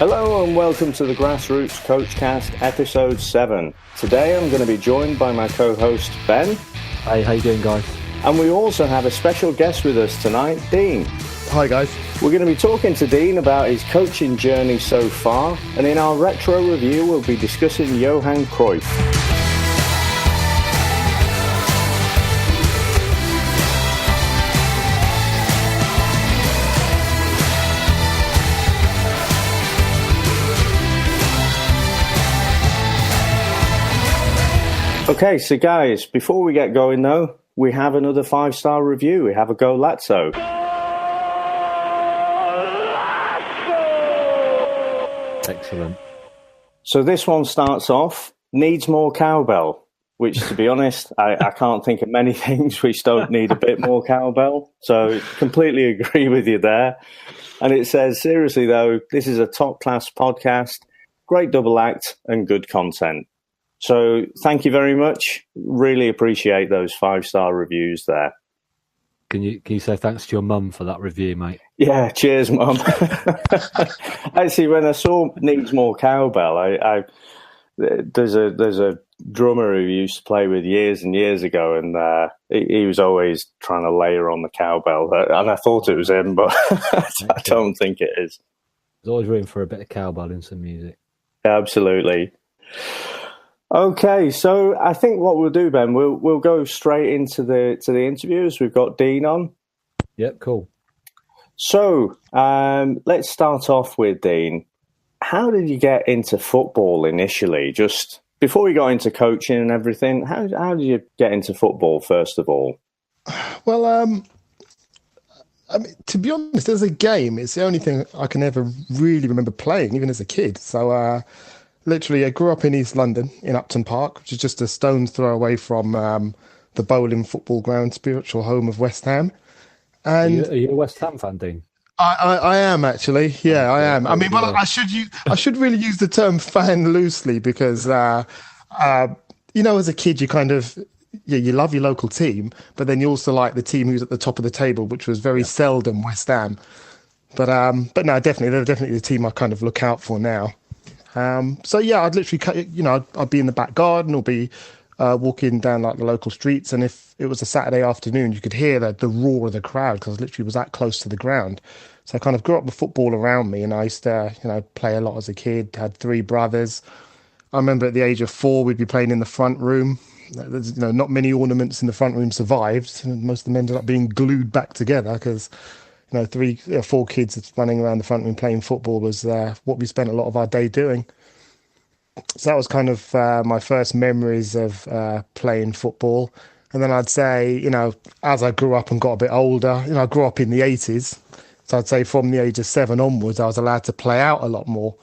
Hello and welcome to the Grassroots Coachcast episode 7. Today I'm going to be joined by my co-host Ben. Hey, how you doing, guys? And we also have a special guest with us tonight, Dean. Hi guys. We're going to be talking to Dean about his coaching journey so far, and in our retro review we'll be discussing Johan Cruyff. Okay, so guys, before we get going though, we have another 5-star review. We have a Go Lazzo. Excellent. So this one starts off, needs more cowbell, which to be honest, I can't think of many things which don't need a bit more cowbell. So completely agree with you there. And it says, seriously though, this is a top class podcast, great double act and good content. So thank you very much. Really appreciate those 5-star reviews there. Can you say thanks to your mum for that review, mate? Yeah, cheers, Mum. Actually, when I saw needs more cowbell, there's a drummer who used to play with years and years ago, and he was always trying to layer on the cowbell, and I thought it was him, but I don't think it is. There's always room for a bit of cowbell in some music. Absolutely. Okay, so I think what we'll do, Ben, we'll go straight into the interviews. We've got Dean on. Yep, cool. So let's start off with Dean. How did you get into football initially? Just before we got into coaching and everything, how did you get into football first of all? Well, I mean, to be honest, as a game, it's the only thing I can ever really remember playing, even as a kid. So literally, I grew up in East London, in Upton Park, which is just a stone's throw away from the Bowling football ground, spiritual home of West Ham. And Are you a West Ham fan, Dean? I am actually. Yeah, I am. I mean, well, I should really use the term fan loosely because, as a kid, you kind of, you love your local team, but then you also like the team who's at the top of the table, which was very seldom West Ham. But no, definitely, they're definitely the team I kind of look out for now. So yeah, I'd literally, I'd be in the back garden or be walking down like the local streets, and if it was a Saturday afternoon, you could hear the roar of the crowd because I literally was that close to the ground. So I kind of grew up with football around me, and I used to, play a lot as a kid. Had 3 brothers. I remember at the age of 4, we'd be playing in the front room. There's, not many ornaments in the front room survived, and most of them ended up being glued back together because 4 kids running around the front room playing football was what we spent a lot of our day doing. So that was kind of my first memories of playing football. And then I'd say, as I grew up and got a bit older, I grew up in the 80s. So I'd say from the age of 7 onwards, I was allowed to play out a lot more.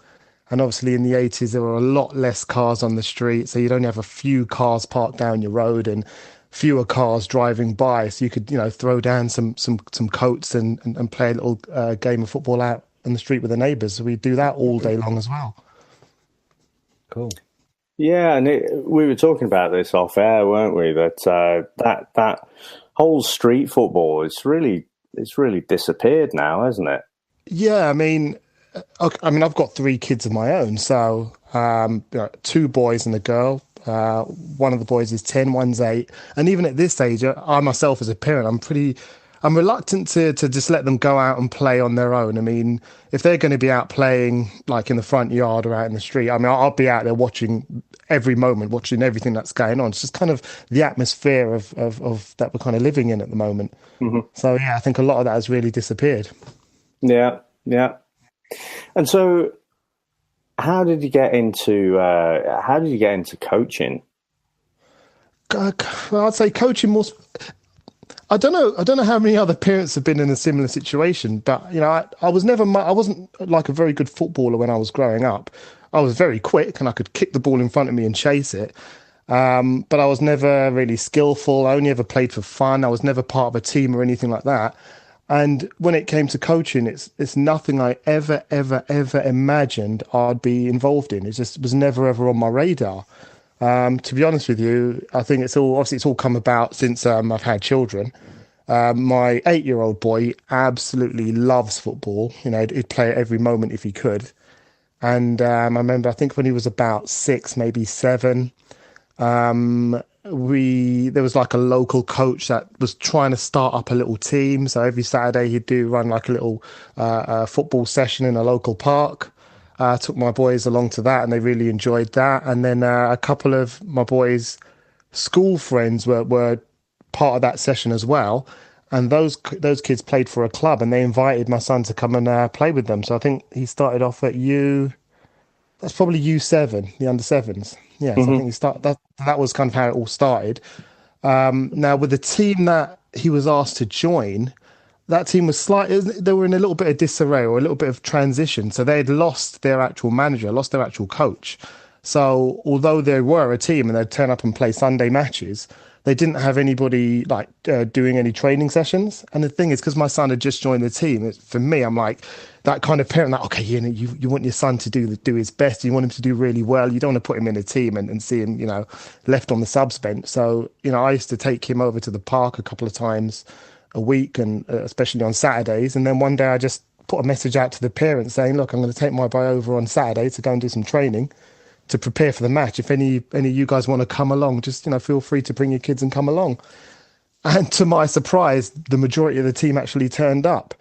And obviously in the 80s, there were a lot less cars on the street. So you'd only have a few cars parked down your road and fewer cars driving by, so you could throw down some coats and play a little game of football out in the street with the neighbours. So we'd do that all day long as well. Cool. Yeah, and we were talking about this off air, weren't we? That whole street football, it's really disappeared now, hasn't it? Yeah, I mean, I've got 3 kids of my own, so 2 boys and a girl. One of the boys is 10, one's 8. And even at this age, I myself as a parent, I'm reluctant to just let them go out and play on their own. I mean, if they're going to be out playing like in the front yard or out in the street, I mean, I'll be out there watching every moment, watching everything that's going on. It's just kind of the atmosphere of that we're kind of living in at the moment. Mm-hmm. So yeah, I think a lot of that has really disappeared. Yeah. And so how did you get into coaching? Well, I'd say coaching more. I don't know how many other parents have been in a similar situation, but I wasn't like a very good footballer when I was growing up. I was very quick and I could kick the ball in front of me and chase it. But I was never really skillful. I only ever played for fun. I was never part of a team or anything like that. And when it came to coaching, it's nothing I ever imagined I'd be involved in. It just was never ever on my radar. To be honest with you, I think it's all come about since I've had children. My 8-year-old boy absolutely loves football. He'd play it every moment if he could. And I remember, I think when he was about 6, maybe 7, there was like a local coach that was trying to start up a little team. So every Saturday he'd run like a little football session in a local park. Took my boys along to that, and they really enjoyed that. And then a couple of my boys' school friends were part of that session as well. And those kids played for a club, and they invited my son to come and play with them. So I think he started off at that's probably U7, the under sevens. Yeah, so I think that was kind of how it all started. Now with the team that he was asked to join, that team was they were in a little bit of disarray or a little bit of transition. So they had lost their actual manager, lost their actual coach. So although they were a team and they'd turn up and play Sunday matches, they didn't have anybody like doing any training sessions. And the thing is, because my son had just joined the team, for me, I'm like that kind of parent, like, okay, you want your son to do his best. You want him to do really well. You don't want to put him in a team and see him, left on the subs bench. So, I used to take him over to the park a couple of times a week, and especially on Saturdays. And then one day I just put a message out to the parents saying, look, I'm going to take my boy over on Saturday to go and do some training to prepare for the match. If any of you guys want to come along, just, feel free to bring your kids and come along. And to my surprise, the majority of the team actually turned up.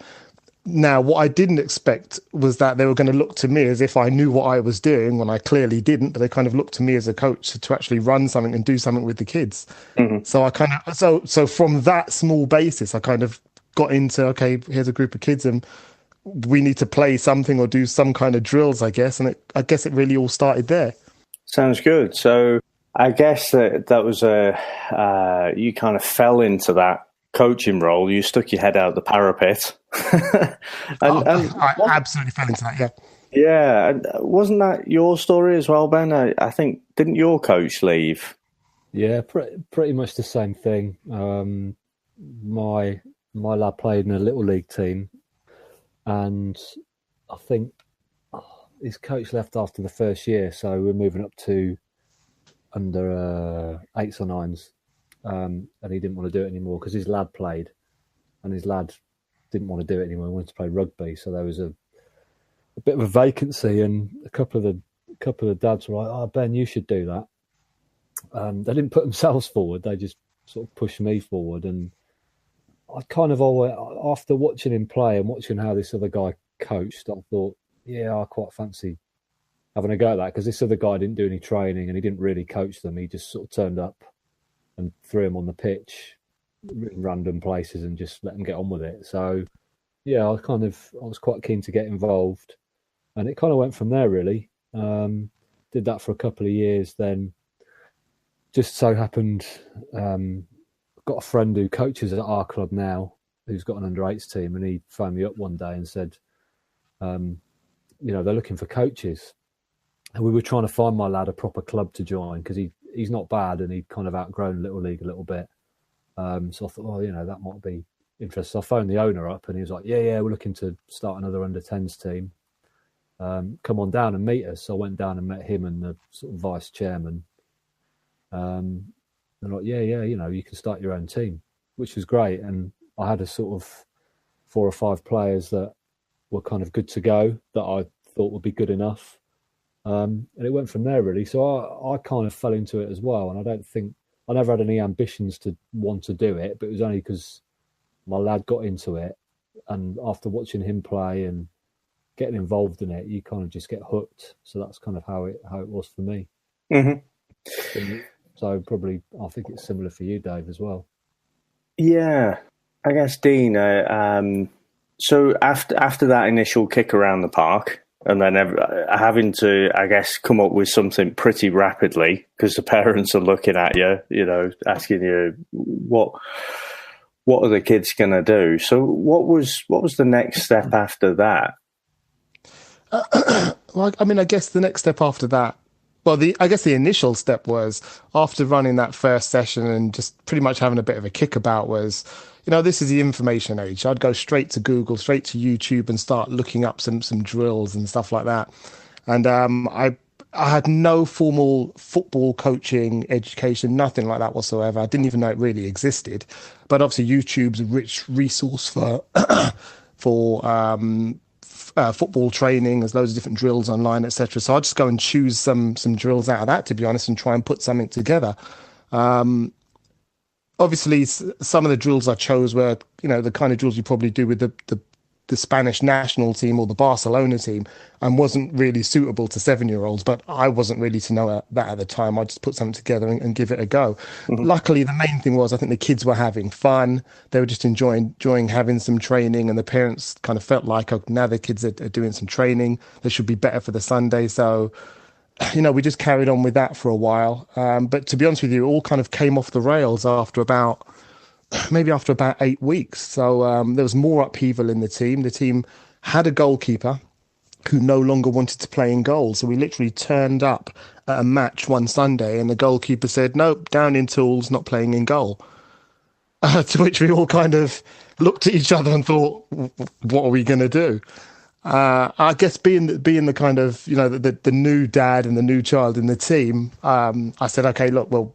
Now, what I didn't expect was that they were going to look to me as if I knew what I was doing, when I clearly didn't, but they kind of looked to me as a coach to actually run something and do something with the kids. Mm-hmm. So I kind of, so from that small basis, I kind of got into, okay, here's a group of kids and we need to play something or do some kind of drills, I guess. And I guess it really all started there. Sounds good. So I guess that was you kind of fell into that coaching role. You stuck your head out the parapet. I absolutely fell into that, yeah. Yeah. And wasn't that your story as well, Ben? I think, didn't your coach leave? Yeah, pretty much the same thing. My lad played in a little league team, and I think his coach left after the first year, so we're moving up to under 8s or 9s, and he didn't want to do it anymore because his lad played, and his lad didn't want to do it anymore. He wanted to play rugby, so there was a bit of a vacancy, and a couple of the dads were like, "Oh, Ben, you should do that." They didn't put themselves forward; they just sort of pushed me forward, and I kind of always, after watching him play and watching how this other guy coached, I thought, yeah, I quite fancy having a go at that, because this other guy didn't do any training and he didn't really coach them. He just sort of turned up and threw them on the pitch in random places and just let them get on with it. So, yeah, I was quite keen to get involved, and it kind of went from there, really. Did that for a couple of years, then just so happened, got a friend who coaches at our club now, who's got an under-8s team, and he phoned me up one day and said, they're looking for coaches. And we were trying to find my lad a proper club to join, because he's not bad and he'd kind of outgrown Little League a little bit. So I thought, that might be interesting. So I phoned the owner up and he was like, yeah, we're looking to start another under-10s team. Come on down and meet us. So I went down and met him and the sort of vice chairman. They're like, yeah, you can start your own team, which was great. And I had a sort of 4 or 5 players that were kind of good to go, that I thought would be good enough. And it went from there, really. So I kind of fell into it as well. And I never had any ambitions to want to do it, but it was only because my lad got into it. And after watching him play and getting involved in it, you kind of just get hooked. So that's kind of how it was for me. Mm-hmm. So probably, I think it's similar for you, Dave, as well. Yeah, I guess, Dean. So after that initial kick around the park, and then having to, I guess, come up with something pretty rapidly, because the parents are looking at you, asking you what are the kids going to do. So what was the next step after that? Well, I mean, I guess the next step after that, I guess the initial step was, after running that first session and just pretty much having a bit of a kickabout, was, this is the information age. I'd go straight to Google, straight to YouTube, and start looking up some drills and stuff like that. And I had no formal football coaching education, nothing like that whatsoever. I didn't even know it really existed. But obviously YouTube's a rich resource for football training. There's loads of different drills online, etc. So I just go and choose some drills out of that, to be honest, and try and put something together. Obviously, some of the drills I chose were, the kind of drills you probably do with the Spanish national team or the Barcelona team, and wasn't really suitable to 7-year-olds. But I wasn't really to know that at the time. I just put something together and give it a go. Mm-hmm. Luckily, the main thing was I think the kids were having fun. They were just enjoying having some training, and the parents kind of felt like, oh, now the kids are doing some training, they should be better for the Sunday. So, we just carried on with that for a while. But to be honest with you, it all kind of came off the rails after about 8 weeks. So there was more upheaval in the team. The team had a goalkeeper who no longer wanted to play in goal. So we literally turned up at a match one Sunday and the goalkeeper said, nope, down in tools, not playing in goal. To which we all kind of looked at each other and thought, what are we going to do? I guess being the kind of, the new dad and the new child in the team, I said, okay, look, well,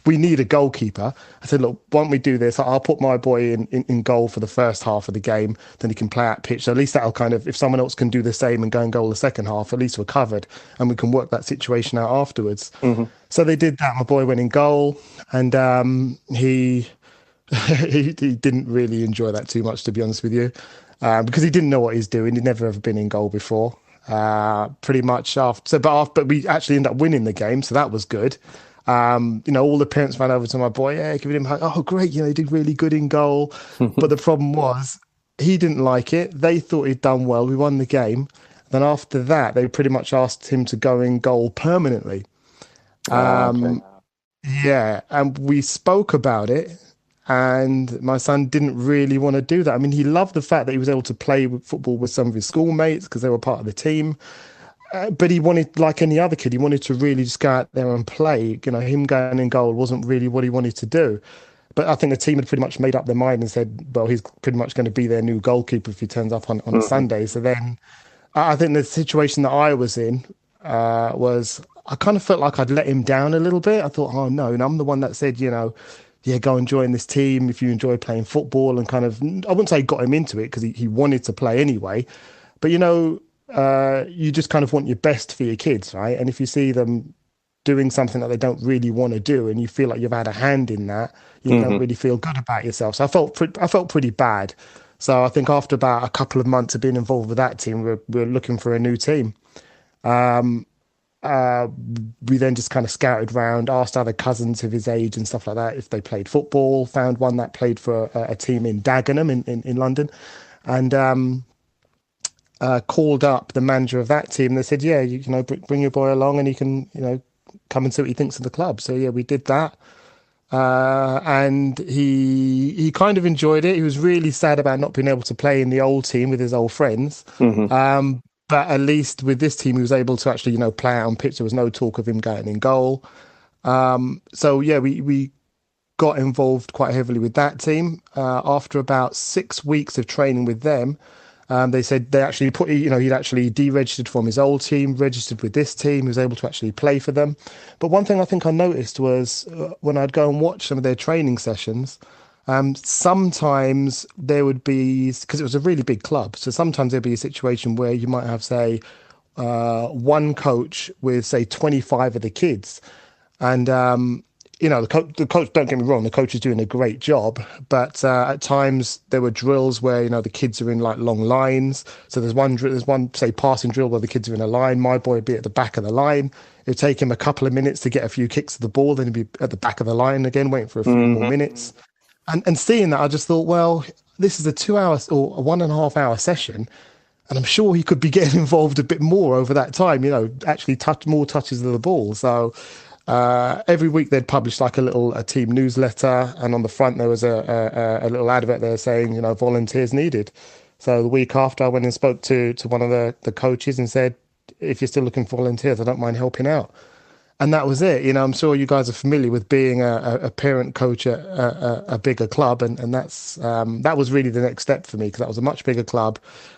we need a goalkeeper. I said, look, why don't we do this? I'll put my boy in goal for the first half of the game, then he can play out pitch. So at least that'll kind of, if someone else can do the same and go and goal the second half, at least we're covered and we can work that situation out afterwards. Mm-hmm. So they did that. My boy went in goal, and he didn't really enjoy that too much, to be honest with you. Because he didn't know what he's doing. He'd never ever been in goal before. Pretty much but we actually ended up winning the game, so that was good. All the parents ran over to my boy, giving him a hug. Oh, great, he did really good in goal. But the problem was, he didn't like it. They thought he'd done well. We won the game. Then after that, they pretty much asked him to go in goal permanently. Okay. Yeah, and we spoke about it. And my son didn't really want to do that. I mean, he loved the fact that he was able to play football with some of his schoolmates because they were part of the team. But he wanted, like any other kid, he wanted to really just go out there and play. Him going in goal wasn't really what he wanted to do. But I think the team had pretty much made up their mind and said, well, he's pretty much going to be their new goalkeeper if he turns up on a Sunday. So then I think the situation that I was in was I kind of felt like I'd let him down a little bit. I thought, oh, no, and I'm the one that said, go and join this team if you enjoy playing football, and kind of, I wouldn't say got him into it because he wanted to play anyway. But, you just kind of want your best for your kids, right? And if you see them doing something that they don't really want to do and you feel like you've had a hand in that, you don't really feel good about yourself. So I felt pretty bad. So I think after about a couple of months of being involved with that team, we're looking for a new team. We then just kind of scouted around, asked other cousins of his age and stuff like that if they played football, found one that played for a team in Dagenham in London, and called up the manager of that team. They said, bring your boy along and he can, come and see what he thinks of the club. So, we did that. And he kind of enjoyed it. He was really sad about not being able to play in the old team with his old friends. Mm-hmm. But at least with this team, he was able to actually, play out on pitch. There was no talk of him going in goal. We got involved quite heavily with that team. After about 6 weeks of training with them, they said they actually he'd actually deregistered from his old team, registered with this team. He was able to actually play for them. But one thing I think I noticed was when I'd go and watch some of their training sessions, sometimes there would be, because it was a really big club, so sometimes there'd be a situation where you might have, say, one coach with, say, 25 of the kids. And, the coach, don't get me wrong, the coach is doing a great job, but at times there were drills where, the kids are in like long lines. So there's one, say, passing drill where the kids are in a line. My boy would be at the back of the line. It'd take him a couple of minutes to get a few kicks of the ball, then he'd be at the back of the line again, waiting for a few more minutes. And seeing that, I just thought, well, this is a 2 hour or a 1.5 hour session, and I'm sure he could be getting involved a bit more over that time, actually touch more touches of the ball. So every week they'd publish like a team newsletter, and on the front there was a little advert there saying, volunteers needed. So the week after, I went and spoke to one of the coaches and said, if you're still looking for volunteers, I don't mind helping out. And that was it. I'm sure you guys are familiar with being a parent coach at a bigger club, and that was really the next step for me, because that was a much bigger club,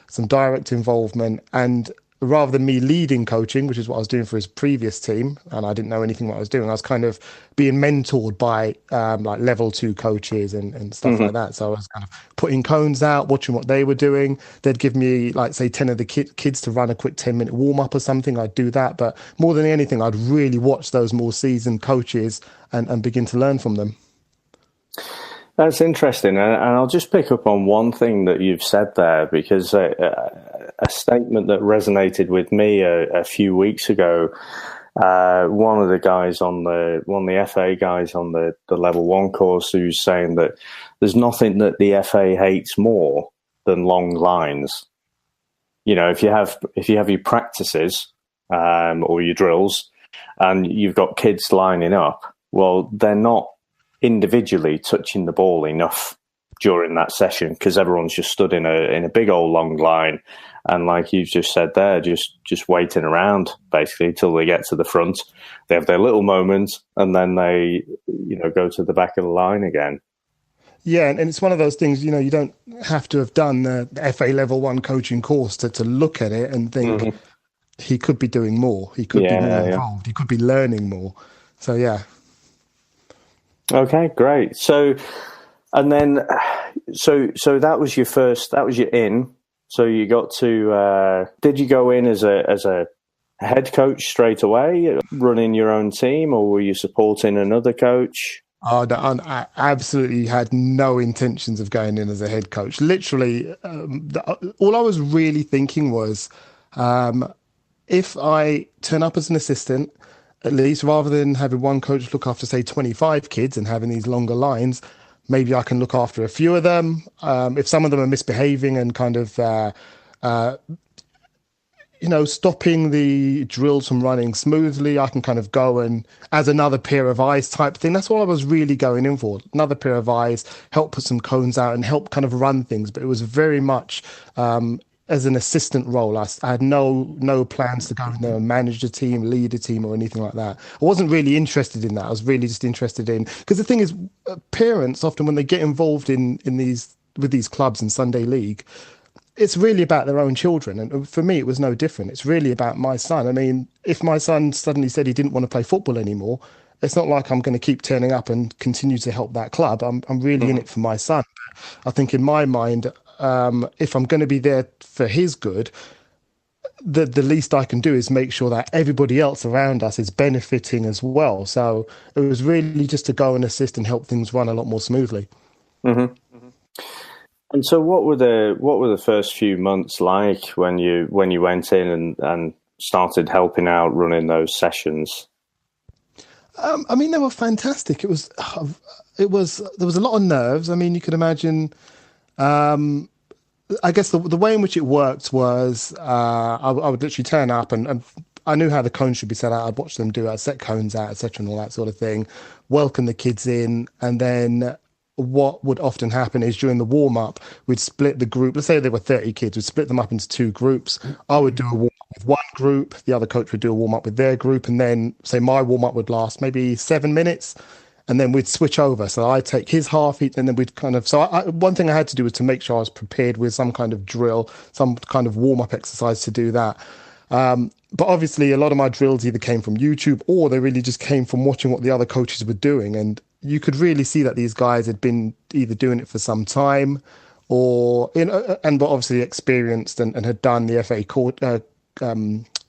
some direct involvement, and rather than me leading coaching, which is what I was doing for his previous team, and I didn't know anything what I was doing, I was kind of being mentored by like level 2 coaches and stuff like that. So I was kind of putting cones out, watching what they were doing. They'd give me, like, say, 10 of the kids to run a quick 10-minute warm-up or something. I'd do that. But more than anything, I'd really watch those more seasoned coaches and begin to learn from them. That's interesting. And I'll just pick up on one thing that you've said there, because a statement that resonated with me a few weeks ago, one of the FA guys on the level 1 course, who's saying that there's nothing that the FA hates more than long lines. You know, if you have your practices or your drills and you've got kids lining up, well, they're not individually touching the ball enough during that session because everyone's just stood in a big old long line, and like you've just said there, just waiting around basically till they get to the front. They have their little moment and then they, go to the back of the line again. Yeah, and it's one of those things, you don't have to have done the FA level 1 coaching course to look at it and think he could be doing more. He could be more involved. He could be learning more. So, yeah. Okay, great. So that was your first, that was your in. So you got to, did you go in as a head coach straight away, running your own team, or were you supporting another coach? Oh, no, I absolutely had no intentions of going in as a head coach. Literally, all I was really thinking was, if I turn up as an assistant, at least rather than having one coach look after, say, 25 kids and having these longer lines, maybe I can look after a few of them. If some of them are misbehaving and kind of, stopping the drills from running smoothly, I can kind of go and, as another pair of eyes type thing. That's what I was really going in for. Another pair of eyes, help put some cones out and help kind of run things. But it was very much as an assistant role. I had no plans to go in there and manage a team, lead a team, or anything like that. I wasn't really interested in that. I was really just interested in, because the thing is, parents often, when they get involved with these clubs in Sunday League, it's really about their own children. And for me, it was no different. It's really about my son. I mean, if my son suddenly said he didn't want to play football anymore, it's not like I'm going to keep turning up and continue to help that club. I'm really in it for my son. I think in my mind, if I'm going to be there for his good, the least I can do is make sure that everybody else around us is benefiting as well. So it was really just to go and assist and help things run a lot more smoothly. Mm-hmm. And so, what were the first few months like when you went in and started helping out running those sessions? I mean, they were fantastic. There was a lot of nerves. I mean, you could imagine. I guess the way in which it worked was I would literally turn up and I knew how the cones should be set out. I'd watch them do it, I'd set cones out, etc., and all that sort of thing. Welcome the kids in, and then what would often happen is during the warm up, we'd split the group. Let's say there were 30 kids. We'd split them up into 2 groups. I would do a warm up with one group. The other coach would do a warm up with their group, and then say my warm up would last maybe 7 minutes. And then we'd switch over. So I'd take his half, and then we'd kind of... So one thing I had to do was to make sure I was prepared with some kind of drill, some kind of warm-up exercise to do that. But obviously, a lot of my drills either came from YouTube or they really just came from watching what the other coaches were doing. And you could really see that these guys had been either doing it for some time or... and were obviously experienced and had done the FA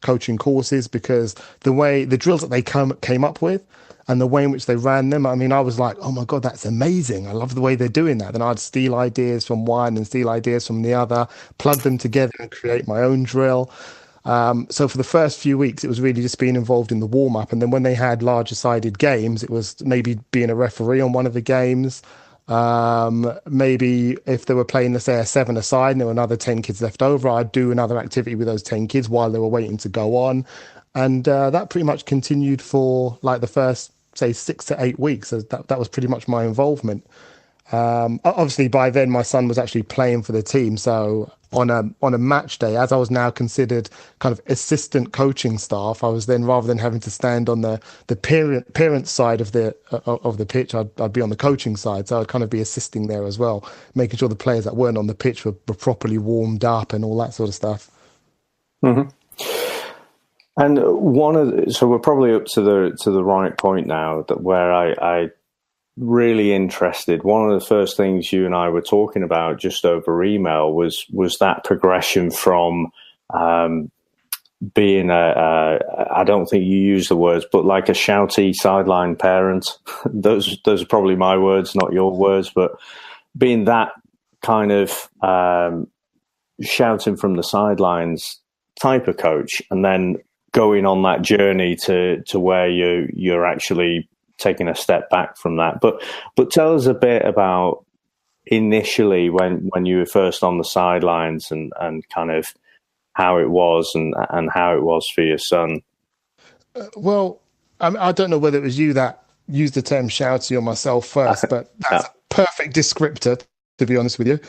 coaching courses, because the drills that they came up with and the way in which they ran them, I mean, I was like, oh my God, that's amazing. I love the way they're doing that. Then I'd steal ideas from one and steal ideas from the other, plug them together and create my own drill. So for the first few weeks, it was really just being involved in the warm-up. And then when they had larger sided games, it was maybe being a referee on one of the games. Maybe if they were playing, let's say, a 7-a-side and there were another 10 kids left over, I'd do another activity with those 10 kids while they were waiting to go on. And that pretty much continued for like the first, say, 6 to 8 weeks. So that was pretty much my involvement. Obviously, by then, my son was actually playing for the team. So on a match day, as I was now considered kind of assistant coaching staff, I was then, rather than having to stand on the parent side of the pitch, I'd be on the coaching side. So I'd kind of be assisting there as well, making sure the players that weren't on the pitch were properly warmed up and all that sort of stuff. Mm-hmm. And so we're probably up to the right point now, that where I really interested. One of the first things you and I were talking about just over email was that progression from being I don't think you use the words, but like a shouty sideline parent. those are probably my words, not your words, but being that kind of shouting from the sidelines type of coach, and then going on that journey to where you're actually taking a step back from that. But tell us a bit about initially when you were first on the sidelines and kind of how it was and how it was for your son. Well, I don't know whether it was you that used the term shouty or myself first, but that's a perfect descriptor, to be honest with you.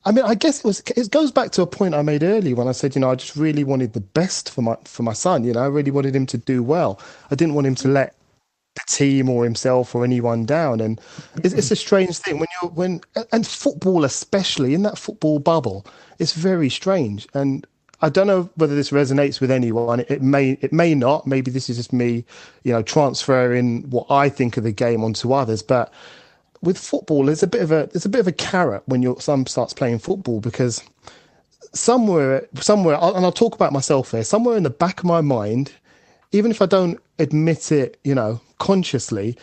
I mean, I guess it goes back to a point I made earlier when I said, I just really wanted the best for my son. I really wanted him to do well. I didn't want him to let the team or himself or anyone down. And it's a strange thing and football, especially in that football bubble, it's very strange. And I don't know whether this resonates with anyone. It may not. Maybe this is just me, transferring what I think of the game onto others. But with football, there's a bit of a carrot when your son starts playing football, because somewhere, and I'll talk about myself here, somewhere in the back of my mind, even if I don't admit it, consciously,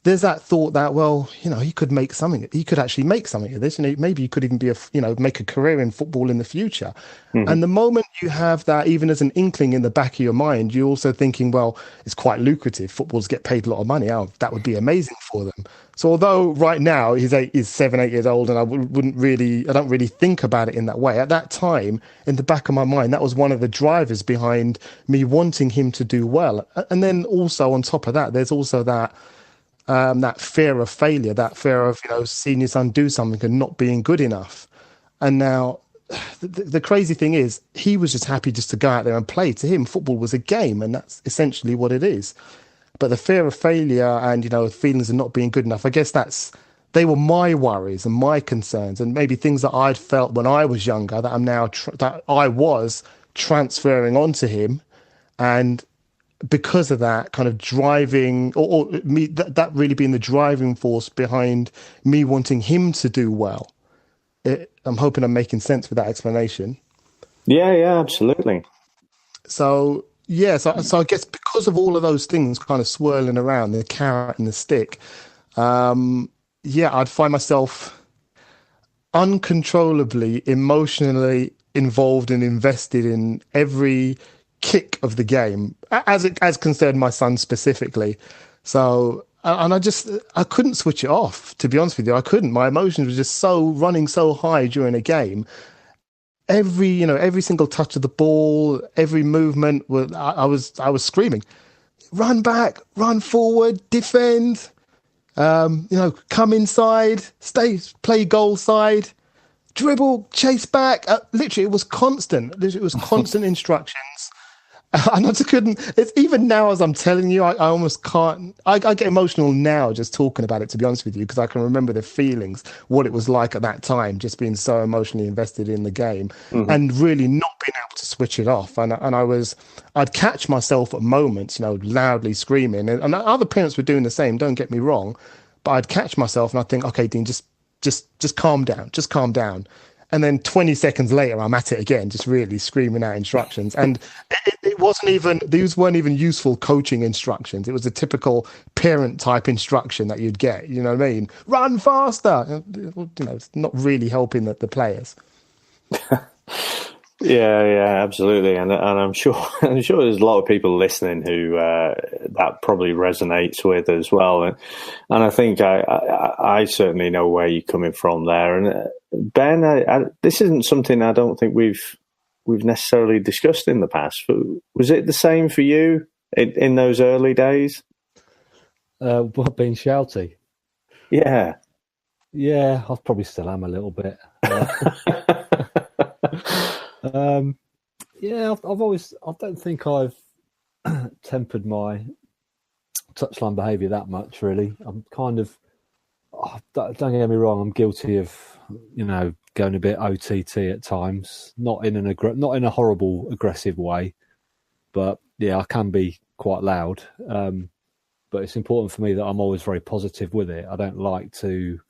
there's that thought that, well, he could actually make something of this. Maybe he could even be make a career in football in the future. Mm-hmm. And the moment you have that, even as an inkling in the back of your mind, you're also thinking, well, it's quite lucrative. Footballers get paid a lot of money. Oh, that would be amazing for them. So although right now he's 7, 8 years old, and I don't really think about it in that way. At that time, in the back of my mind, that was one of the drivers behind me wanting him to do well. And then also on top of that, there's also that fear of failure, that fear of seeing your son do something and not being good enough. And now the crazy thing is, he was just happy just to go out there and play. To him, football was a game, and that's essentially what it is. But the fear of failure and feelings of not being good enough, I guess they were my worries and my concerns, and maybe things that I'd felt when I was younger that I was transferring onto him. And because of that kind of driving, or me, that really being the driving force behind me wanting him to do well. I'm hoping I'm making sense with that explanation. Yeah, absolutely. So I guess because of all of those things kind of swirling around, the carrot and the stick, I'd find myself uncontrollably emotionally involved and invested in every kick of the game, as concerned my son specifically. So, and I couldn't switch it off, to be honest with you. I couldn't. My emotions were just running so high during a game. Every single touch of the ball, every movement, I was screaming, run back, run forward, defend, come inside, play goal side, dribble, chase back. Literally, it was constant. It was constant instructions. And I just couldn't. It's even now, as I'm telling you, I almost can't. I get emotional now just talking about it, to be honest with you, because I can remember the feelings, what it was like at that time, just being so emotionally invested in the game, mm-hmm. and really not being able to switch it off. And I'd catch myself at moments, loudly screaming, and other parents were doing the same. Don't get me wrong, but I'd catch myself and I'd think, okay, Dean, just calm down, just calm down. And then 20 seconds later, I'm at it again, just really screaming out instructions. And it wasn't even, these weren't even useful coaching instructions. It was a typical parent type instruction that you'd get, you know what I mean? Run faster. It's not really helping the players. Yeah, absolutely. And I'm sure there's a lot of people listening who that probably resonates with as well. And I think I certainly know where you're coming from there. And Ben, this isn't something I don't think we've necessarily discussed in the past. Was it the same for you in those early days? What, being shouty? Yeah, I probably still am a little bit. I don't think I've tempered my touchline behaviour that much, really. don't get me wrong, I'm guilty of, going a bit OTT at times, not in a horrible aggressive way, but yeah, I can be quite loud. But it's important for me that I'm always very positive with it. I don't like to.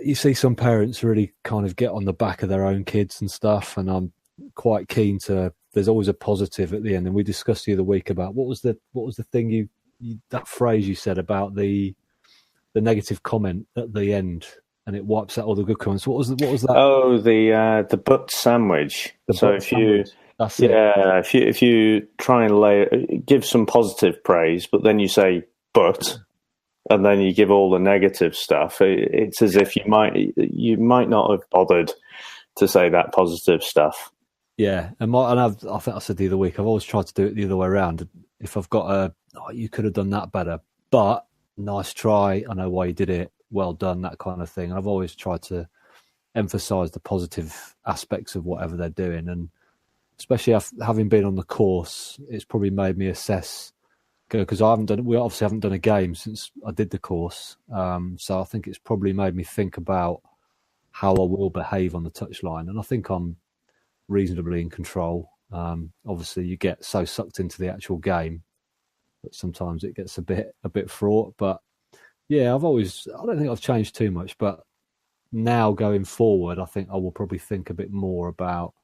You see some parents really kind of get on the back of their own kids and stuff, and I'm quite keen to. There's always a positive at the end, and we discussed the other week about what was the thing you that phrase you said about the negative comment at the end, and it wipes out all the good comments. What was that? Oh, the butt sandwich. That's it. Yeah, if you try and give some positive praise, but then you say "but," and then you give all the negative stuff, it's as if you might not have bothered to say that positive stuff. Yeah, I think I said the other week, I've always tried to do it the other way around. If I've got you could have done that better, but nice try. I know why you did it. Well done, that kind of thing. And I've always tried to emphasise the positive aspects of whatever they're doing, and especially having been on the course, it's probably made me assess. Because we obviously haven't done a game since I did the course, so I think it's probably made me think about how I will behave on the touchline, and I think I'm reasonably in control. Obviously, you get so sucked into the actual game that sometimes it gets a bit fraught. But yeah, I don't think I've changed too much. But now going forward, I think I will probably think a bit more about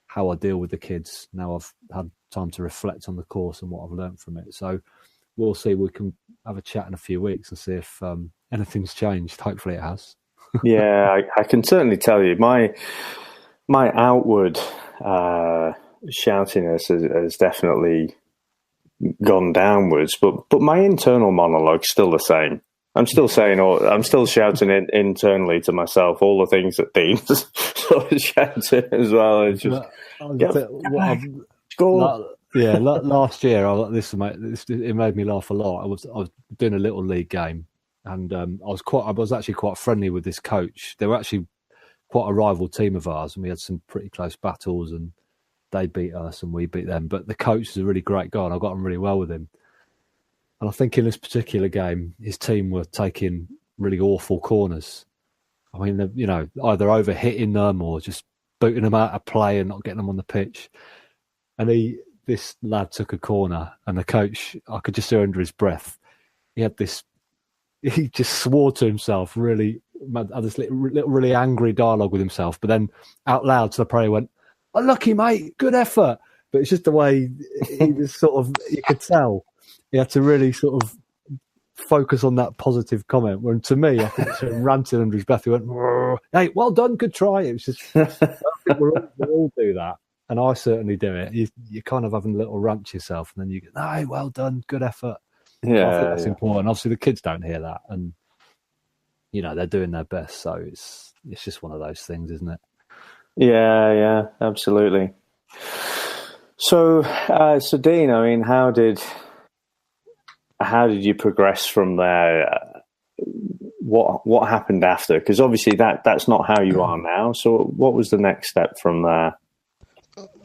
how I deal with the kids. Now I've had time to reflect on the course and what I've learned from it. So we'll see. We can have a chat in a few weeks and see if anything's changed. Hopefully, it has. Yeah, I can certainly tell you my outward shoutiness has definitely gone downwards, but my internal monologue's still the same. I'm still shouting internally to myself all the things that Dean's sort of shouting as well. It's just last year it made me laugh a lot. I was doing a little league game, and I was actually quite friendly with this coach. They were actually quite a rival team of ours, and we had some pretty close battles, and they beat us and we beat them. But the coach is a really great guy, and I got on really well with him. And I think in this particular game, his team were taking really awful corners. I mean, either over-hitting them or just booting them out of play and not getting them on the pitch. And this lad took a corner, and the coach, I could just hear under his breath, he just swore to himself, really had this little really angry dialogue with himself, but then out loud to the player went, "Unlucky, mate, good effort." But it's just the way he just sort of, you could tell he had to really sort of focus on that positive comment. When to me, I think he ranted under his breath. He went, "Hey, well done, good try." It was just, I think we all do that, and I certainly do it. You kind of having a little rant to yourself, and then you go, "Hey, well done, good effort." Yeah, I think that's important. Obviously, the kids don't hear that, and they're doing their best. So it's just one of those things, isn't it? Yeah, absolutely. So Dean, I mean, how did you progress from there? What happened after? Because obviously that's not how you are now. So what was the next step from there?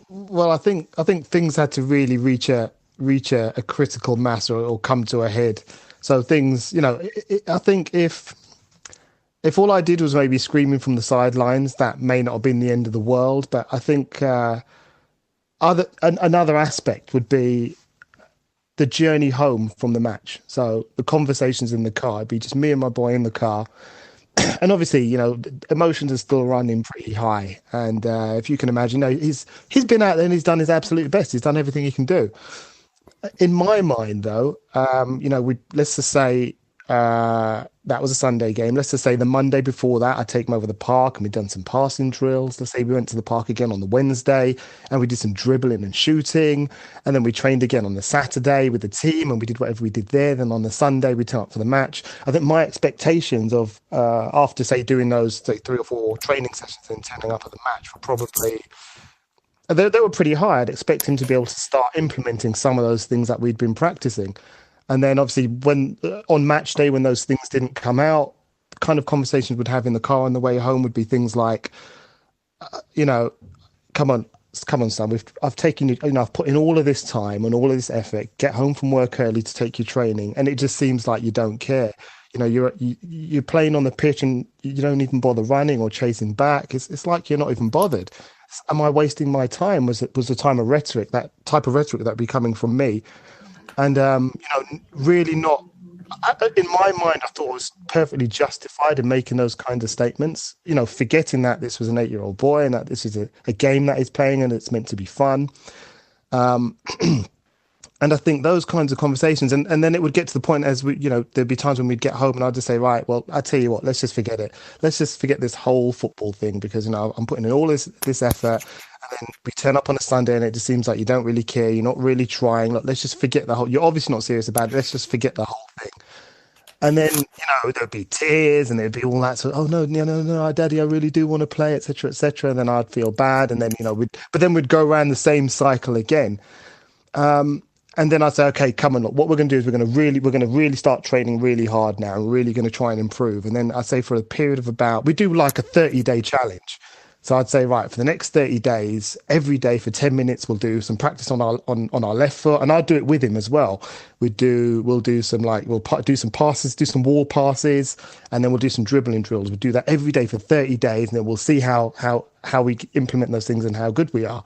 Well, I think things had to really reach a critical mass or come to a head. So things, I think if all I did was maybe screaming from the sidelines, that may not have been the end of the world. But I think another aspect would be the journey home from the match. So the conversations in the car, it'd be just me and my boy in the car. And obviously, emotions are still running pretty high. And if you can imagine, he's been out there and he's done his absolute best. He's done everything he can do. In my mind, though, let's just say that was a Sunday game. Let's just say the Monday before that, I take him over the park and we've done some passing drills. Let's say we went to the park again on the Wednesday and we did some dribbling and shooting. And then we trained again on the Saturday with the team and we did whatever we did there. Then on the Sunday, we turned up for the match. I think my expectations of after, say, doing those 3 or 4 training sessions and turning up at the match were probably... They were pretty high. I'd expect him to be able to start implementing some of those things that we'd been practicing. And then obviously when on match day, when those things didn't come out, the kind of conversations we'd have in the car on the way home would be things like, come on, son, I've taken you, I've put in all of this time and all of this effort, get home from work early to take your training. And it just seems like you don't care. you're playing on the pitch and you don't even bother running or chasing back. It's like you're not even bothered. Am I wasting my time? Was the time of rhetoric, that type of rhetoric that would be coming from me? And really not. In my mind, I thought it was perfectly justified in making those kinds of statements. Forgetting that this was an 8-year-old boy and that this is a game that he's playing and it's meant to be fun. And I think those kinds of conversations, and then it would get to the point as there'd be times when we'd get home and I'd just say, right, well, I tell you what, let's just forget it. Let's just forget this whole football thing because, I'm putting in all this effort. And then we turn up on a Sunday and it just seems like you don't really care. You're not really trying. Like, let's just forget you're obviously not serious about it. Let's just forget the whole thing. And then, there'd be tears and there'd be all that sort of, oh, no, Daddy, I really do want to play, et cetera, et cetera. And then I'd feel bad. And then, we'd go around the same cycle again. And then I'd say, okay, come on, look, what we're going to do is we're going to really start training really hard now. We're really going to try and improve. And then I'd say for a period of we do like a 30-day challenge. So I'd say, right, for the next 30 days, every day for 10 minutes, we'll do some practice on our left foot. And I'd do it with him as well. We'll do some passes, do some wall passes, and then we'll do some dribbling drills. We'll do that every day for 30 days. And then we'll see how we implement those things and how good we are.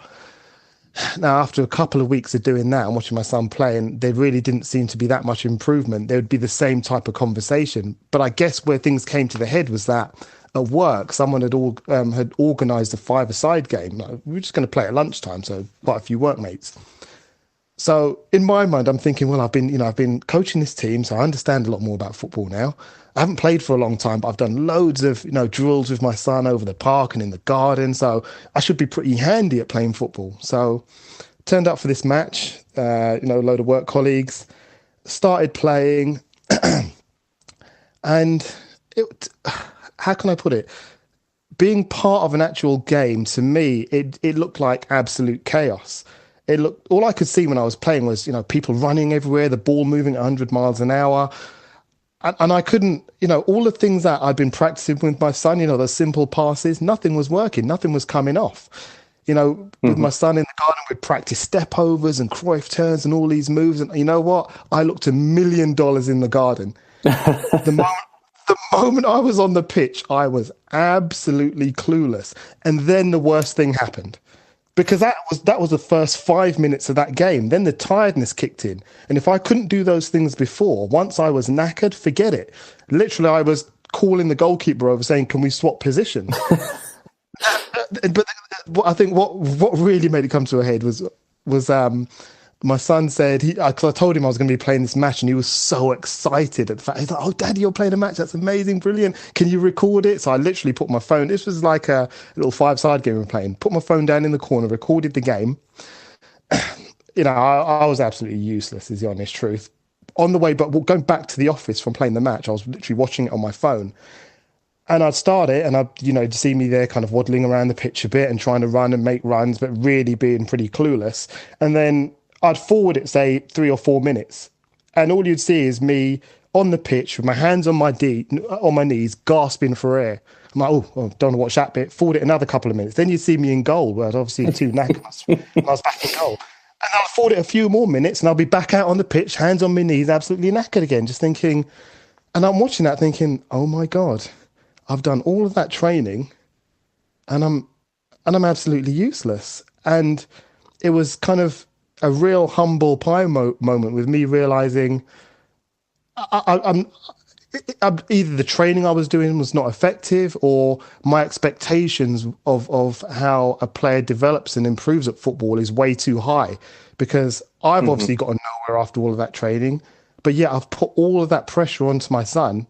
Now, after a couple of weeks of doing that and watching my son play, and there really didn't seem to be that much improvement, there would be the same type of conversation. But I guess where things came to the head was that at work, someone had organised a 5-a-side game. We were just going to play at lunchtime, so quite a few workmates. So in my mind, I'm thinking, well, I've been coaching this team, so I understand a lot more about football now. I haven't played for a long time, but I've done loads of drills with my son over the park and in the garden, so I should be pretty handy at playing football. So turned up for this match, a load of work colleagues, started playing, and how can I put it? Being part of an actual game, to me, it looked like absolute chaos. All I could see when I was playing was, people running everywhere, the ball moving at 100 miles an hour. And I couldn't, all the things that I'd been practicing with my son, those simple passes, nothing was working, nothing was coming off. With my son in the garden, we'd practice step overs and Cruyff turns and all these moves. And you know what? I looked $1 million in the garden. The moment I was on the pitch, I was absolutely clueless. And then the worst thing happened. Because that was the first 5 minutes of that game. Then the tiredness kicked in. And if I couldn't do those things before, once I was knackered, forget it. Literally, I was calling the goalkeeper over saying, can we swap positions? But I think what really made it come to a head was my son said, because I told him I was going to be playing this match, and he was so excited at the fact. He's like, oh, Daddy, you're playing a match. That's amazing. Brilliant. Can you record it? So I literally put my phone. This was like a little 5-side game we were playing. Put my phone down in the corner, recorded the game. I was absolutely useless, is the honest truth. On the way, but going back to the office from playing the match, I was literally watching it on my phone. And I'd start it, and I'd see me there kind of waddling around the pitch a bit and trying to run and make runs, but really being pretty clueless. And then I'd forward it, say, 3 or 4 minutes, and all you'd see is me on the pitch with my hands on my knees, gasping for air. I'm like, don't want to watch that bit. Forward it another couple of minutes. Then you'd see me in goal, where I'd obviously too knackered. I was back in goal. And I'll forward it a few more minutes, and I'll be back out on the pitch, hands on my knees, absolutely knackered again, just thinking. And I'm watching that thinking, oh my God, I've done all of that training, and I'm absolutely useless. And it was kind of a real humble pie moment with me realizing I'm either the training I was doing was not effective, or my expectations of how a player develops and improves at football is way too high, because I've obviously gotten nowhere after all of that training, but yet I've put all of that pressure onto my son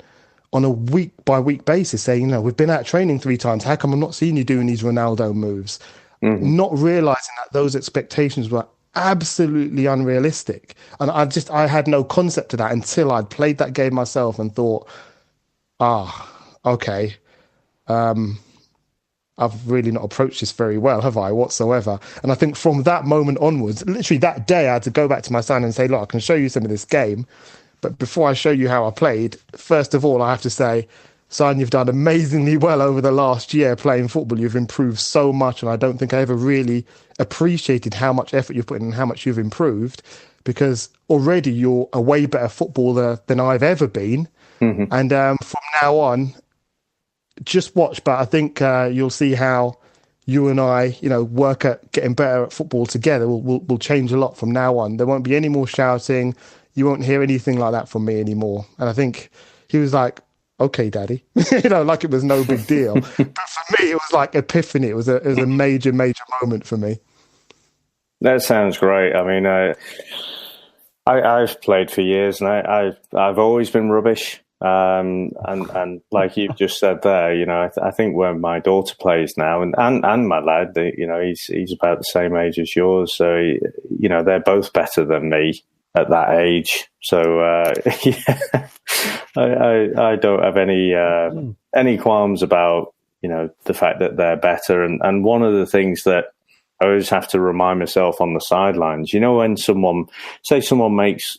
on a week-by-week basis, saying, we've been out training 3 times. How come I'm not seeing you doing these Ronaldo moves? Not realizing that those expectations were absolutely unrealistic. And I had no concept of that until I'd played that game myself and thought, okay, I've really not approached this very well, have I, whatsoever? And I think from that moment onwards, literally that day, I had to go back to my son and say, look, I can show you some of this game, but before I show you how I played, first of all, I have to say, son, you've done amazingly well over the last year playing football. You've improved so much, and I don't think I ever really appreciated how much effort you've put in and how much you've improved. because already you're a way better footballer than I've ever been. And from now on, just watch. But I think you'll see how you and I, work at getting better at football together. We'll change a lot from now on. There won't be any more shouting. You won't hear anything like that from me anymore. And I think he was like, okay, Daddy, like it was no big deal. But for me, it was like epiphany. It was a major moment for me. That sounds great. I mean, I've played for years, and I've always been rubbish. And like you've just said there, I think when my daughter plays now, and my lad, he's about the same age as yours, so they're both better than me at that age. So I don't have any qualms about the fact that they're better. And one of the things that I always have to remind myself on the sidelines, when someone makes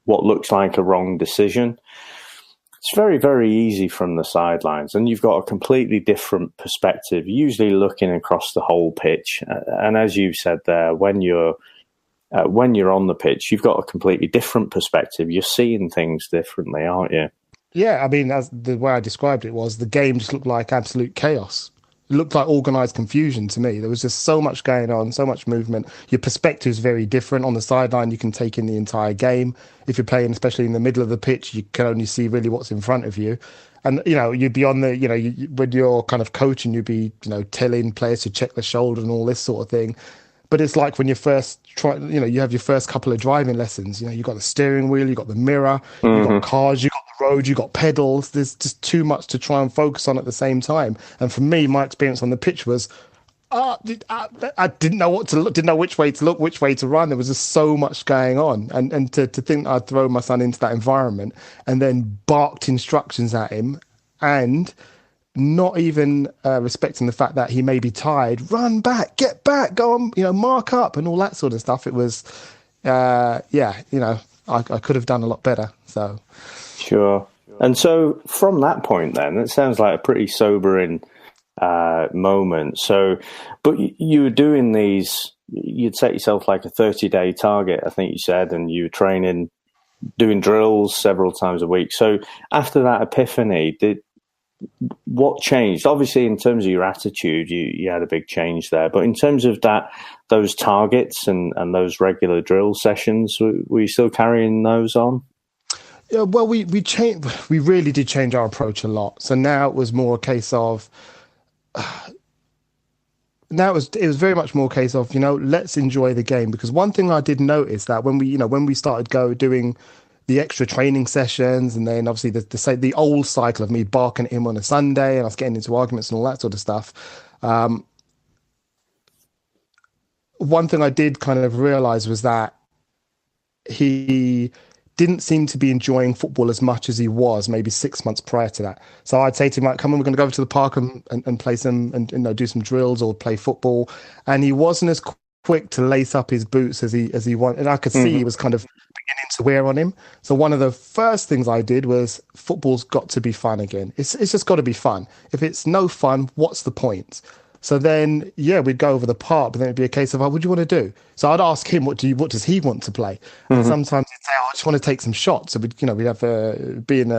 what looks like a wrong decision, it's very, very easy from the sidelines, and you've got a completely different perspective, usually looking across the whole pitch. And as you've said there, when you're on the pitch, you've got a completely different perspective. You're seeing things differently, aren't you? Yeah, I mean, as the way I described it was, the game just looked like absolute chaos. It looked like organised confusion to me. There was just so much going on, so much movement. Your perspective is very different. On the sideline, you can take in the entire game. If you're playing, especially in the middle of the pitch, you can only see really what's in front of you. And, you'd be on the, when you're kind of coaching, you'd be, telling players to check the shoulder and all this sort of thing. But it's like when you first try, you have your first couple of driving lessons, you've got the steering wheel, you've got the mirror, you've got cars, you've got the road, you've got pedals. There's just too much to try and focus on at the same time. And for me, my experience on the pitch was, I didn't know what to look, didn't know which way to look, which way to run. There was just so much going on. And to think I'd throw my son into that environment and then barked instructions at him and not even respecting the fact that he may be tired, run back, get back, go on, mark up and all that sort of stuff. It was, I could have done a lot better. So, sure. And so from that point then, it sounds like a pretty sobering moment. So, but you were doing these, you'd set yourself like a 30-day target, I think you said, and you were training, doing drills several times a week. So after that epiphany, what changed? Obviously, in terms of your attitude, you had a big change there. But in terms of those targets and those regular drill sessions, were you still carrying those on? Yeah, well, we changed. We really did change our approach a lot. So now it was more a case of. Now it was very much more a case of let's enjoy the game, because one thing I did notice that when we started doing the extra training sessions, and then obviously the old cycle of me barking at him on a Sunday and us getting into arguments and all that sort of stuff. One thing I did kind of realize was that he didn't seem to be enjoying football as much as he was maybe 6 months prior to that. So I'd say to him, like, come on, we're going to go over to the park and play some and do some drills or play football. And he wasn't as quick to lace up his boots as he wanted. And I could see he was kind of beginning to wear on him. So one of the first things I did was, football's got to be fun again. It's just got to be fun. If it's no fun, what's the point? So then, we'd go over the park, but then it'd be a case of, what do you want to do? So I'd ask him, what does he want to play? And sometimes he'd say, I just want to take some shots. So we'd have in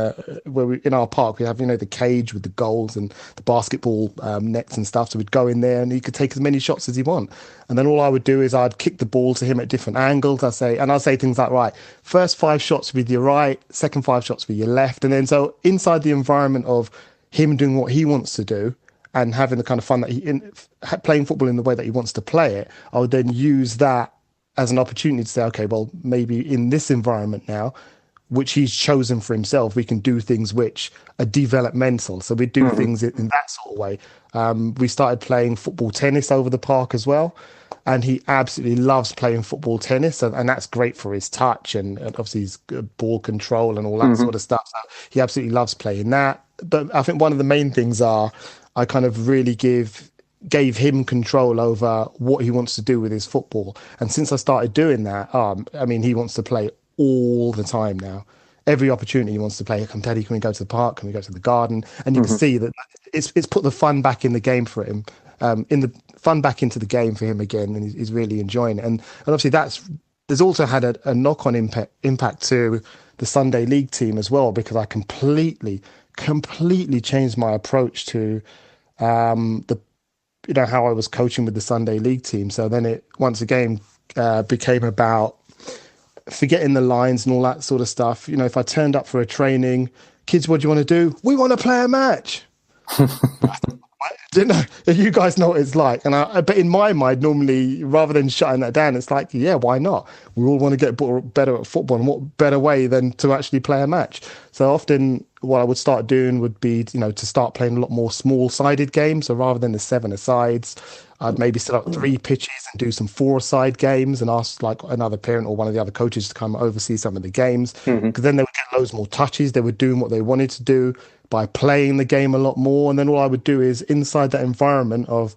our park, we have, the cage with the goals and the basketball nets and stuff. So we'd go in there and he could take as many shots as he want. And then all I would do is I'd kick the ball to him at different angles. I'd say things like, right, first 5 shots with your right, second 5 shots with your left. And then so inside the environment of him doing what he wants to do, and having the kind of fun that playing football in the way that he wants to play it, I would then use that as an opportunity to say, okay, well, maybe in this environment now, which he's chosen for himself, we can do things which are developmental. So we do things in that sort of way. We started playing football tennis over the park as well. And he absolutely loves playing football tennis. And that's great for his touch and obviously his ball control and all that sort of stuff. So he absolutely loves playing that. But I think one of the main things I kind of really gave him control over what he wants to do with his football. And since I started doing that, he wants to play all the time now. Every opportunity he wants to play. Come, Daddy, can we go to the park? Can we go to the garden? And you can see that it's put the fun back in the game for him, fun back into the game for him again, and he's really enjoying it. And obviously that's there's also had a knock-on impact to the Sunday League team as well, because I completely changed my approach to the how I was coaching with the Sunday League team. So then it once again became about forgetting the lines and all that sort of stuff. If I turned up for a training, kids, what do you want to do? We want to play a match. Didn't know if you guys know what it's like. But in my mind, normally, rather than shutting that down, it's like, yeah, why not? We all want to get better at football, and what better way than to actually play a match? So often what I would start doing would be, to start playing a lot more small-sided games. So rather than the 7-a-sides, I'd maybe set up 3 pitches and do some 4-a-side games and ask like another parent or one of the other coaches to come oversee some of the games. Because then they would get loads more touches. They were doing what they wanted to do by playing the game a lot more. And then all I would do is inside that environment of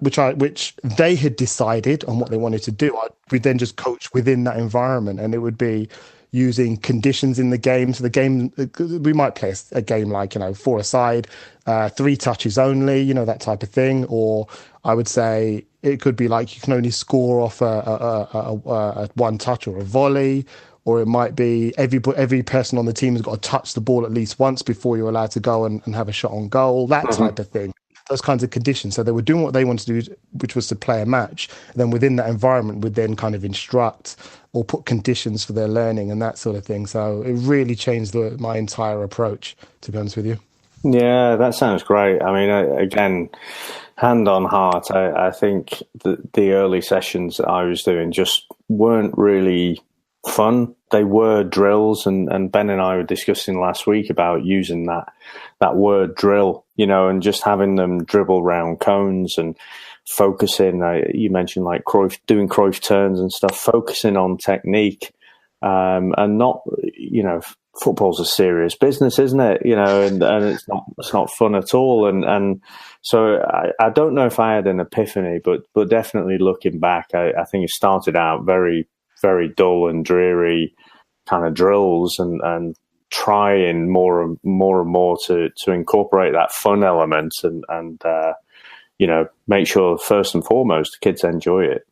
which they had decided on what they wanted to do, we'd then just coach within that environment, and it would be using conditions in the game. So the game, we might play a game like 4-a-side, 3 touches only, that type of thing. Or I would say it could be like you can only score off a 1 touch or a volley. Or it might be every person on the team has got to touch the ball at least once before you're allowed to go and have a shot on goal, that type of thing. Those kinds of conditions. So they were doing what they wanted to do, which was to play a match. And then within that environment would then kind of instruct or put conditions for their learning and that sort of thing. So it really changed my entire approach, to be honest with you. Yeah, that sounds great. I mean, again, hand on heart, I think the early sessions that I was doing just weren't really fun. They were drills, and Ben and I were discussing last week about using that word drill, and just having them dribble round cones and focusing. You mentioned like Cruyff, doing Cruyff turns and stuff, focusing on technique, and not, football's a serious business, isn't it? And it's not fun at all. And so I don't know if I had an epiphany, but definitely looking back, I think it started out very, very dull and dreary kind of drills, and trying more and more to incorporate that fun element and make sure first and foremost the kids enjoy it.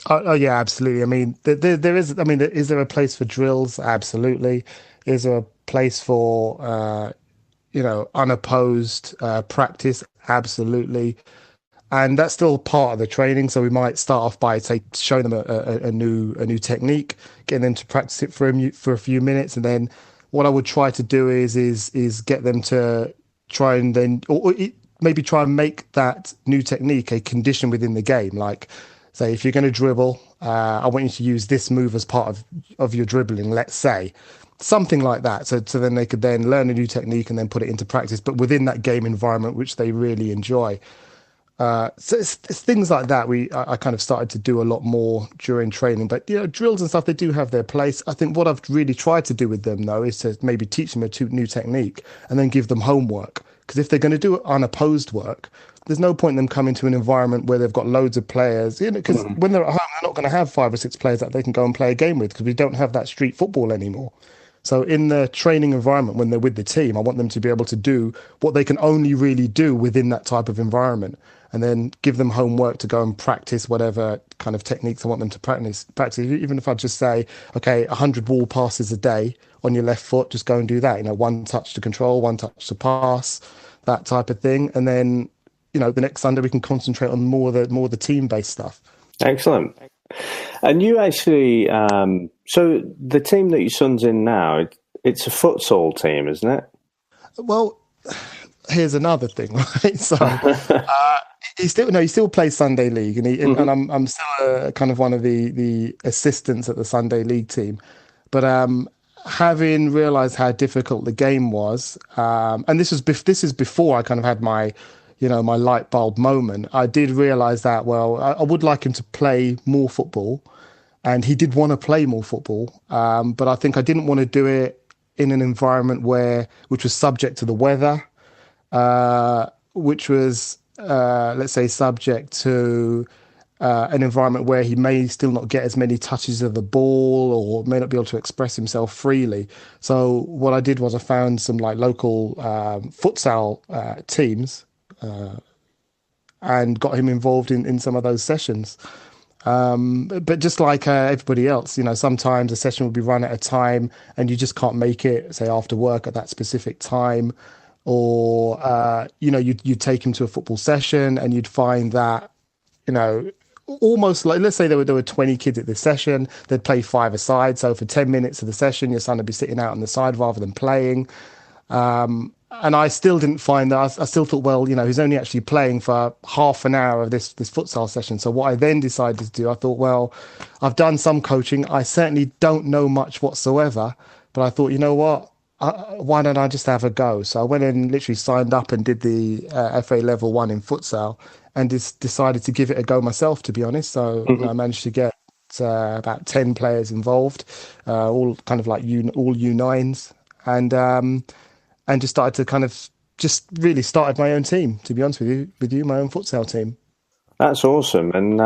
Oh yeah, absolutely. I mean, there is. I mean, is there a place for drills? Absolutely. Is there a place for unopposed practice? Absolutely. And that's still part of the training. So we might start off by, say, showing them a new technique, getting them to practice it for a few minutes, and then what I would try to do is get them to try and then maybe try and make that new technique a condition within the game. Like, say, if you're going to dribble, I want you to use this move as part of your dribbling. Let's say something like that. So then they could then learn a new technique and then put it into practice, but within that game environment, which they really enjoy. So it's things like that I kind of started to do a lot more during training. But drills and stuff, they do have their place. I think what I've really tried to do with them though is to maybe teach them a new technique and then give them homework. Because if they're going to do unopposed work, there's no point in them coming to an environment where they've got loads of players. Because when they're at home, they're not going to have 5 or 6 players that they can go and play a game with, because we don't have that street football anymore. So in the training environment, when they're with the team, I want them to be able to do what they can only really do within that type of environment, and then give them homework to go and practice whatever kind of techniques I want them to practice. Even if I just say, okay, 100 ball passes a day on your left foot, just go and do that. 1 touch to control, 1 touch to pass, that type of thing. And then, the next Sunday we can concentrate on more of the team-based stuff. Excellent. And you actually, so the team that your son's in now, it's a futsal team, isn't it? Well, here's another thing, right? So he still plays Sunday League, and I'm still kind of one of the assistants at the Sunday League team. But having realised how difficult the game was, and this is before I kind of had my my light bulb moment, I did realise that, well, I would like him to play more football, and he did want to play more football, but I think I didn't want to do it in an environment which was subject to the weather, which was, let's say, subject to an environment where he may still not get as many touches of the ball, or may not be able to express himself freely. So what I did was I found some local futsal teams, and got him involved in some of those sessions. But just like everybody else, sometimes a session will be run at a time and you just can't make it, say, after work at that specific time. Or, you'd take him to a football session and you'd find that, almost like, let's say there were 20 kids at this session, they'd play 5-a-side. So for 10 minutes of the session, your son would be sitting out on the side rather than playing. And I still didn't find that. I still thought, well, he's only actually playing for half an hour of this futsal session. So what I then decided to do, I thought, well, I've done some coaching. I certainly don't know much whatsoever. But I thought, you know what? Why don't I just have a go? So I went and literally signed up and did the FA Level 1 in futsal and just decided to give it a go myself, to be honest. So I managed to get about 10 players involved, all kind of like all U9s. And just started to kind of just really started my own team, to be honest with you, my own futsal team. That's awesome. And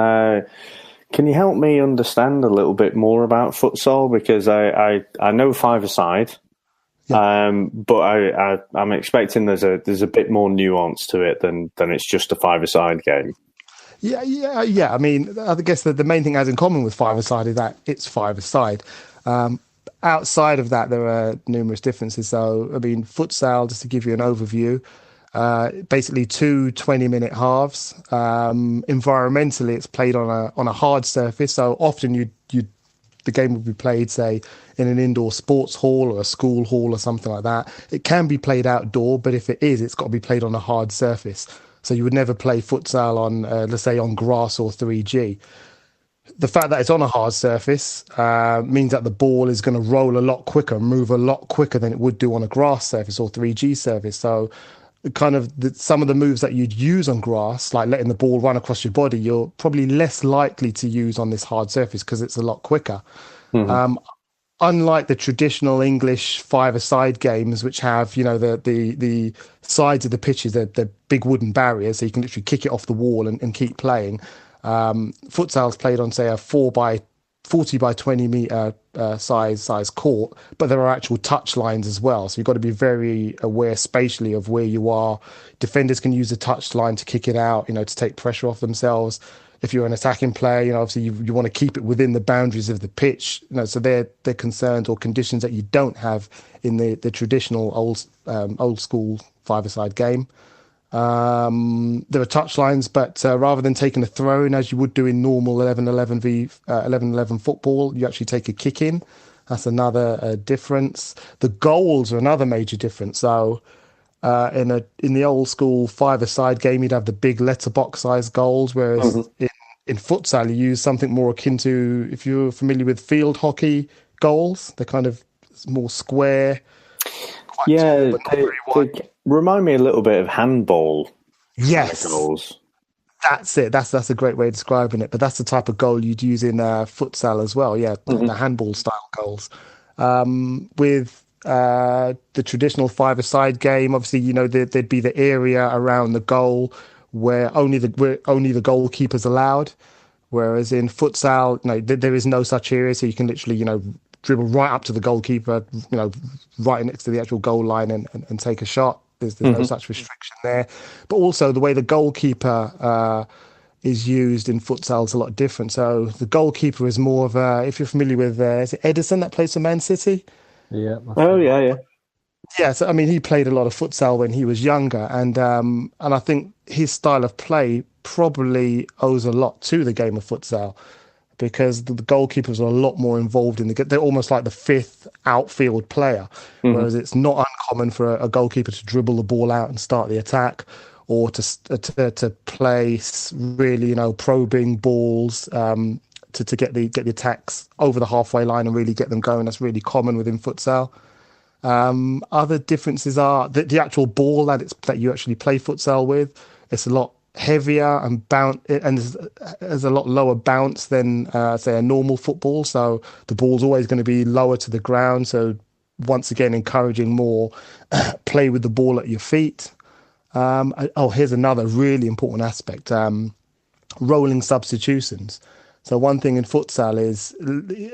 can you help me understand a little bit more about futsal? Because I know 5-a-side, but I'm expecting there's a bit more nuance to it than it's just a 5-a-side game. Yeah. I mean, I guess the main thing it has in common with 5-a-side is that it's 5-a-side. Outside of that, there are numerous differences. So, I mean, futsal, just to give you an overview, basically 2 20-minute halves. Environmentally, it's played on a hard surface. So often the game would be played, say, in an indoor sports hall or a school hall or something like that. It can be played outdoor, but if it is, it's got to be played on a hard surface. So you would never play futsal on, let's say, on grass or 3G. The fact that it's on a hard surface means that the ball is going to roll a lot quicker, move a lot quicker than it would do on a grass surface or 3G surface. So kind of some of the moves that you'd use on grass, like letting the ball run across your body, you're probably less likely to use on this hard surface because it's a lot quicker. Unlike the traditional English 5-a-side games, which have, the sides of the pitches, they're big wooden barriers, so you can literally kick it off the wall and keep playing. Futsal's played on, say, a 40 by 20 meter size court, but there are actual touch lines as well. So you've got to be very aware spatially of where you are. Defenders can use a touch line to kick it out, to take pressure off themselves. If you're an attacking player, obviously you want to keep it within the boundaries of the pitch. So they're concerns or conditions that you don't have in the traditional old school 5-a-side game. There are touch lines, but rather than taking a throw in as you would do in normal 11-11 football, you actually take a kick in. That's another difference. The goals are another major difference. So in the old school 5-a-side game, you'd have the big letterbox size goals, whereas in futsal you use something more akin to, if you're familiar with field hockey goals, they're kind of more square. Yeah, they remind me a little bit of handball. Yes, goals. That's it. That's a great way of describing it. But that's the type of goal you'd use in futsal as well. Yeah, the handball style goals. With the traditional 5-a-side game, obviously, there'd be the area around the goal where only the goalkeeper's allowed. Whereas in futsal, there is no such area, so you can literally, dribble right up to the goalkeeper, right next to the actual goal line and take a shot. There's no such restriction there. But also the way the goalkeeper is used in futsal is a lot different. So the goalkeeper is more of if you're familiar with, is it Edison that plays for Man City? Yeah. Yeah. Yeah, so I mean, he played a lot of futsal when he was younger, and I think his style of play probably owes a lot to the game of futsal, because the goalkeepers are a lot more involved in the game. They're almost like the fifth outfield player, whereas it's not uncommon for a goalkeeper to dribble the ball out and start the attack, or to play really, probing balls to get the attacks over the halfway line and really get them going. That's really common within futsal. Other differences are the actual ball that you actually play futsal with. It's a lot heavier and there's a lot lower bounce than say a normal football. So the ball's always going to be lower to the ground. So once again, encouraging more play with the ball at your feet. Here's another really important aspect: rolling substitutions. So one thing in futsal is,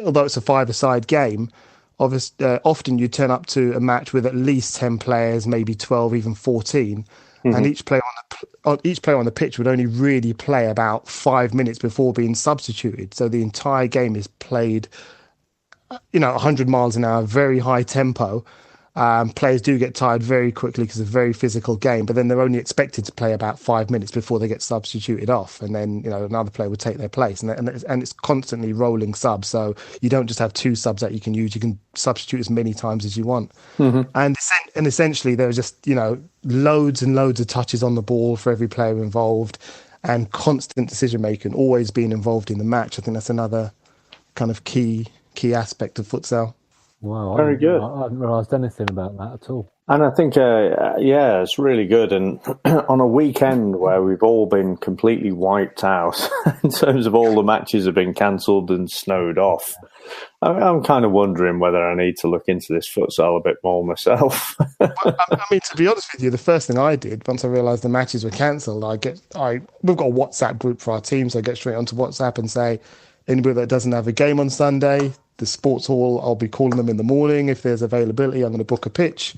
although it's a 5-a-side game, obviously, often you turn up to a match with at least 10 players, maybe 12, even 14, and each player on the pitch would only really play about 5 minutes before being substituted. So the entire game is played, 100 miles an hour, very high tempo. Players do get tired very quickly because it's a very physical game, but then they're only expected to play about 5 minutes before they get substituted off, and then another player would take their place, and it's constantly rolling subs. So you don't just have 2 subs that you can use; you can substitute as many times as you want. And essentially, there are just loads and loads of touches on the ball for every player involved, and constant decision making, always being involved in the match. I think that's another kind of key aspect of futsal. Wow, Very good. I hadn't realised anything about that at all. And I think, it's really good. And on a weekend where we've all been completely wiped out in terms of all the matches have been cancelled and snowed off, I'm kind of wondering whether I need to look into this futsal a bit more myself. Well, I mean, to be honest with you, the first thing I did once I realised the matches were cancelled, we've got a WhatsApp group for our team, so I get straight onto WhatsApp and say, anybody that doesn't have a game on Sunday, the sports hall, I'll be calling them in the morning. If there's availability, I'm going to book a pitch.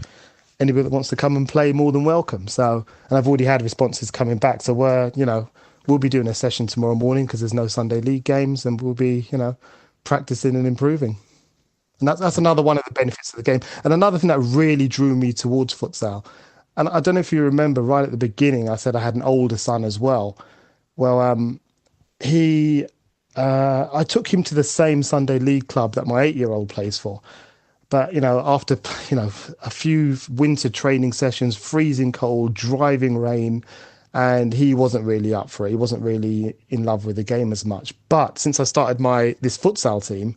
Anybody that wants to come and play, more than welcome. So, and I've already had responses coming back. So we'll be doing a session tomorrow morning because there's no Sunday league games, and we'll be, practicing and improving. And that's another one of the benefits of the game. And another thing that really drew me towards futsal, and I don't know if you remember right at the beginning, I said I had an older son as well. Well, I took him to the same Sunday league club that my 8-year-old plays for. But, after, a few winter training sessions, freezing cold, driving rain, and he wasn't really up for it. He wasn't really in love with the game as much. But since I started this futsal team,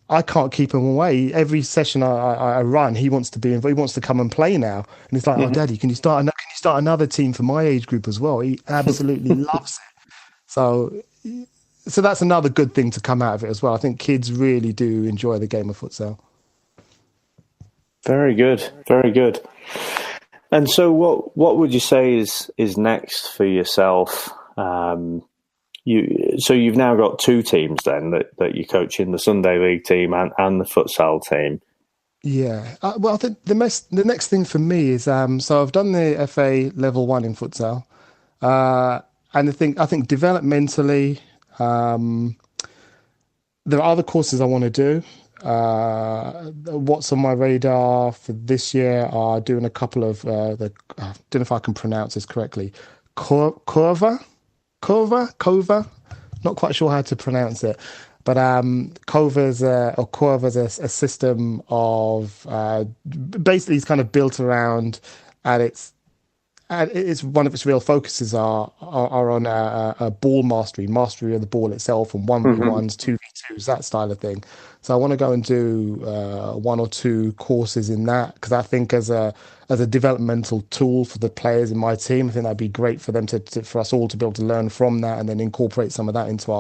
I can't keep him away. Every session I run, he wants to be involved. He wants to come and play now. And he's like, oh, Daddy, can you start another team for my age group as well? He absolutely loves it. So that's another good thing to come out of it as well. I think kids really do enjoy the game of futsal. Very good, very good. And so, what would you say is next for yourself? You've now got 2 teams then that you coach in, the Sunday League team and the futsal team. Yeah. Well, I think the next thing for me is so I've done the FA Level 1 in futsal, and I think developmentally. There are other courses I want to do. What's on my radar for this year are doing a couple of I don't know if I can pronounce this correctly. Kova. Not quite sure how to pronounce it, but Kova's a system of basically it's kind of built around it's one of its real focuses are on a ball mastery of the ball itself, and 1v1s, 2v2s, that style of thing. So I want to go and do 1 or 2 courses in that, because I think as a developmental tool for the players in my team, I think that'd be great for them for us all to be able to learn from that and then incorporate some of that into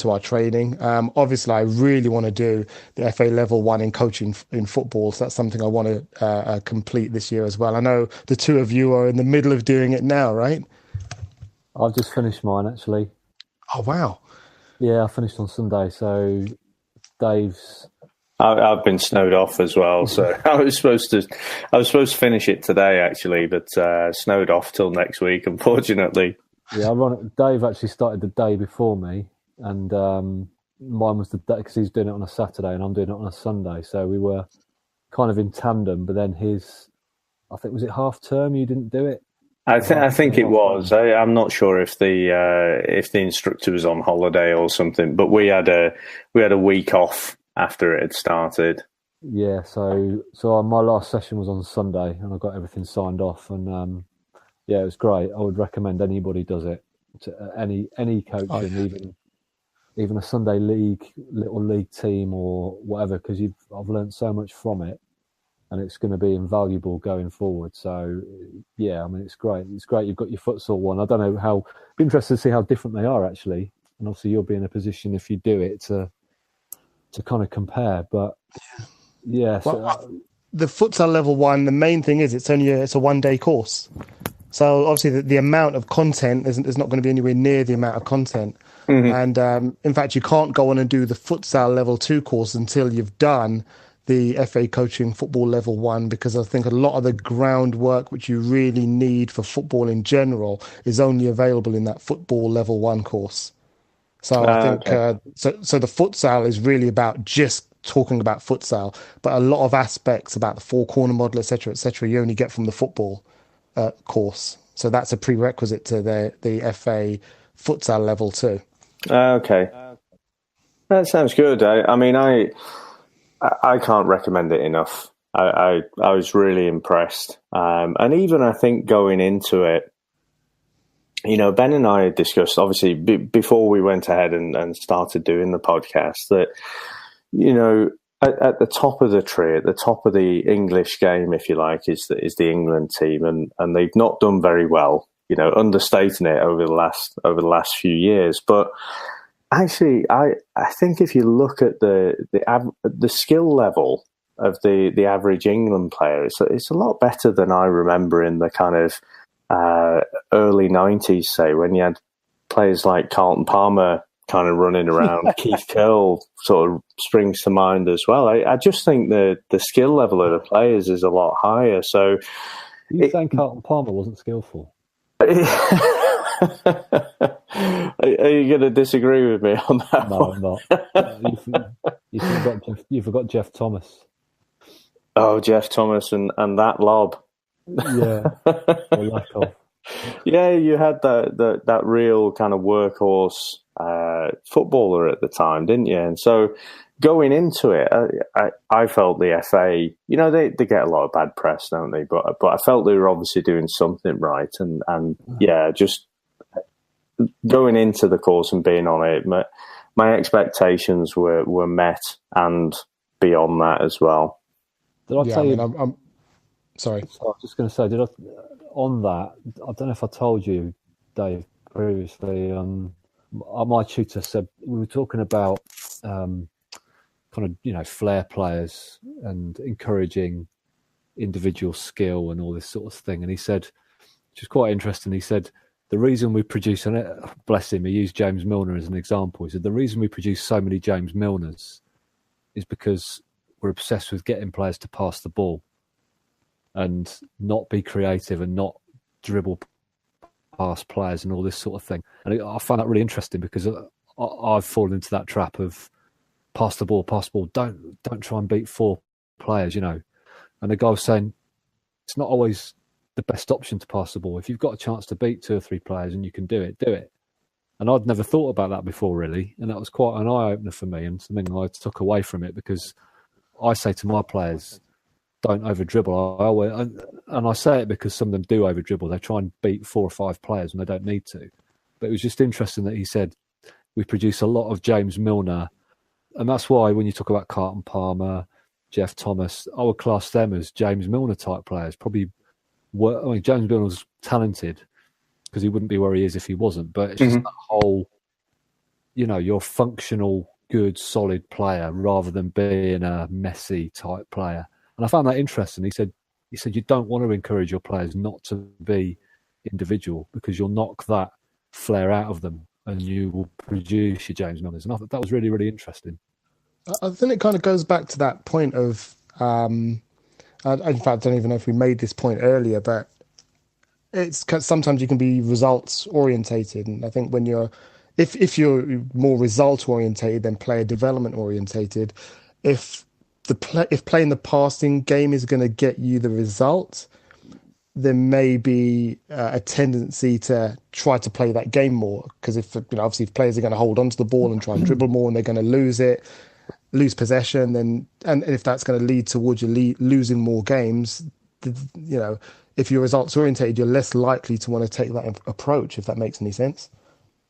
our training. Obviously, I really want to do the FA Level 1 in coaching in football. So that's something I want to complete this year as well. I know the 2 of you are in the middle of doing it now, right? I've just finished mine, actually. Oh, wow. Yeah, I finished on Sunday. So Dave's... I've been snowed off as well. So I was supposed to finish it today, actually, but snowed off till next week, unfortunately. Yeah, Dave actually started the day before me. And mine was the day, because he's doing it on a Saturday and I'm doing it on a Sunday. So we were kind of in tandem. But then I think, was it half term? You didn't do it? I think it was. I'm not sure if the instructor was on holiday or something. But we had a week off after it had started. Yeah. So my last session was on Sunday, and I got everything signed off. And yeah, it was great. I would recommend anybody does it. To any coaching, even a Sunday little league team or whatever, because I've learned so much from it, and it's going to be invaluable going forward. So yeah, I mean, it's great. It's great you've got your futsal one. I don't know how. Be interested to see how different they are actually, and obviously you'll be in a position if you do it to kind of compare. But yeah, the futsal Level 1. The main thing is it's a 1-day course. So obviously the amount of content is not going to be anywhere near the amount of content. And in fact, you can't go on and do the futsal Level 2 course until you've done the FA coaching football level 1, because I think a lot of the groundwork which you really need for football in general is only available in that football level 1 course. So I think Okay. so the futsal is really about just talking about futsal, but a lot of aspects about the four corner model, etc., you only get from the football course. So that's a prerequisite to the FA futsal level 2. Okay. That sounds good. I mean, I can't recommend it enough. I was really impressed. And even I think going into it, you know, Ben and I had discussed, obviously, before we went ahead and started doing the podcast, that, you know, at the top of the tree, at the top of the English game, if you like, is the England team, and they've not done very well. You know, understating it over the last few years. But actually, I think if you look at the skill level of the average England player, it's a lot better than I remember in the kind of early 90s, say, when you had players like Carlton Palmer kind of running around. Keith Curle sort of springs to mind as well. I just think the skill level of the players is a lot higher. So, you saying Carlton Palmer wasn't skillful? Are you going to disagree with me on that? No, I'm not. You forgot Jeff Thomas. Oh, Jeff Thomas and that lob. Yeah, or lack of. Yeah, you had that real kind of workhorse footballer at the time, didn't you? And so going into it, I felt the FA, you know, they get a lot of bad press, don't they? But I felt they were obviously doing something right, and yeah, just going into the course and being on it, my expectations were met and beyond that as well. Did I tell you? I'm sorry. I was just going to say, on that? I don't know if I told you, Dave, previously. My tutor said we were talking about kind of, you know, flair players and encouraging individual skill and all this sort of thing. And he said, which is quite interesting, he said, the reason we produce, and bless him, he used James Milner as an example. He said, the reason we produce so many James Milners is because we're obsessed with getting players to pass the ball and not be creative and not dribble past players and all this sort of thing. And I find that really interesting because I've fallen into that trap of pass the ball. Don't try and beat four players, you know. And the guy was saying it's not always the best option to pass the ball. If you've got a chance to beat two or three players and you can do it. And I'd never thought about that before, really. And that was quite an eye-opener for me and something I took away from it, because I say to my players, don't over-dribble. And I say it because some of them do over-dribble. They try and beat 4 or 5 players when they don't need to. But it was just interesting that he said we produce a lot of James Milner. And that's why when you talk about Carlton Palmer, Jeff Thomas, I would class them as James Milner-type players. Probably, James Milner was talented because he wouldn't be where he is if he wasn't. But it's just that whole, you know, you're a functional, good, solid player rather than being a messy type player. And I found that interesting. He said you don't want to encourage your players not to be individual because you'll knock that flair out of them and you will produce your James Milners. And I thought that was really, really interesting. I think it kind of goes back to that point of, in fact, I don't even know if we made this point earlier, but it's sometimes you can be results orientated. And I think when if you're more result orientated than player development orientated, if playing the passing game is going to get you the result, there may be a tendency to try to play that game more. Because obviously if players are going to hold onto the ball and try and dribble more and they're going to lose possession, and if that's going to lead towards you losing more games, you know, if you're results orientated, you're less likely to want to take that approach, if that makes any sense.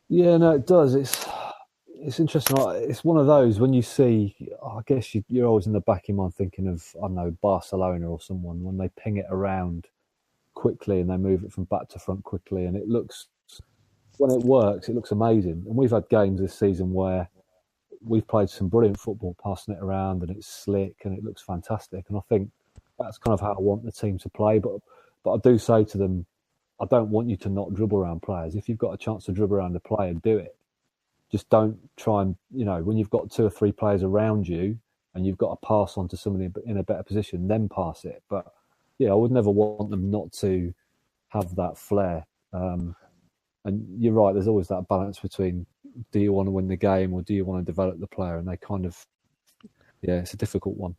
Yeah, no, it does. It's interesting. It's one of those when you see, I guess you're always in the back of your mind thinking of, I don't know, Barcelona or someone, when they ping it around quickly and they move it from back to front quickly, and when it works, it looks amazing. And we've had games this season where we've played some brilliant football, passing it around, and it's slick and it looks fantastic. And I think that's kind of how I want the team to play. But I do say to them, I don't want you to not dribble around players. If you've got a chance to dribble around a player, do it. Just don't try and, you know, when you've got 2 or 3 players around you, and you've got to pass on to somebody in a better position, then pass it. But yeah, I would never want them not to have that flair. And you're right, there's always that balance between, do you want to win the game or do you want to develop the player? And they kind of, it's a difficult one.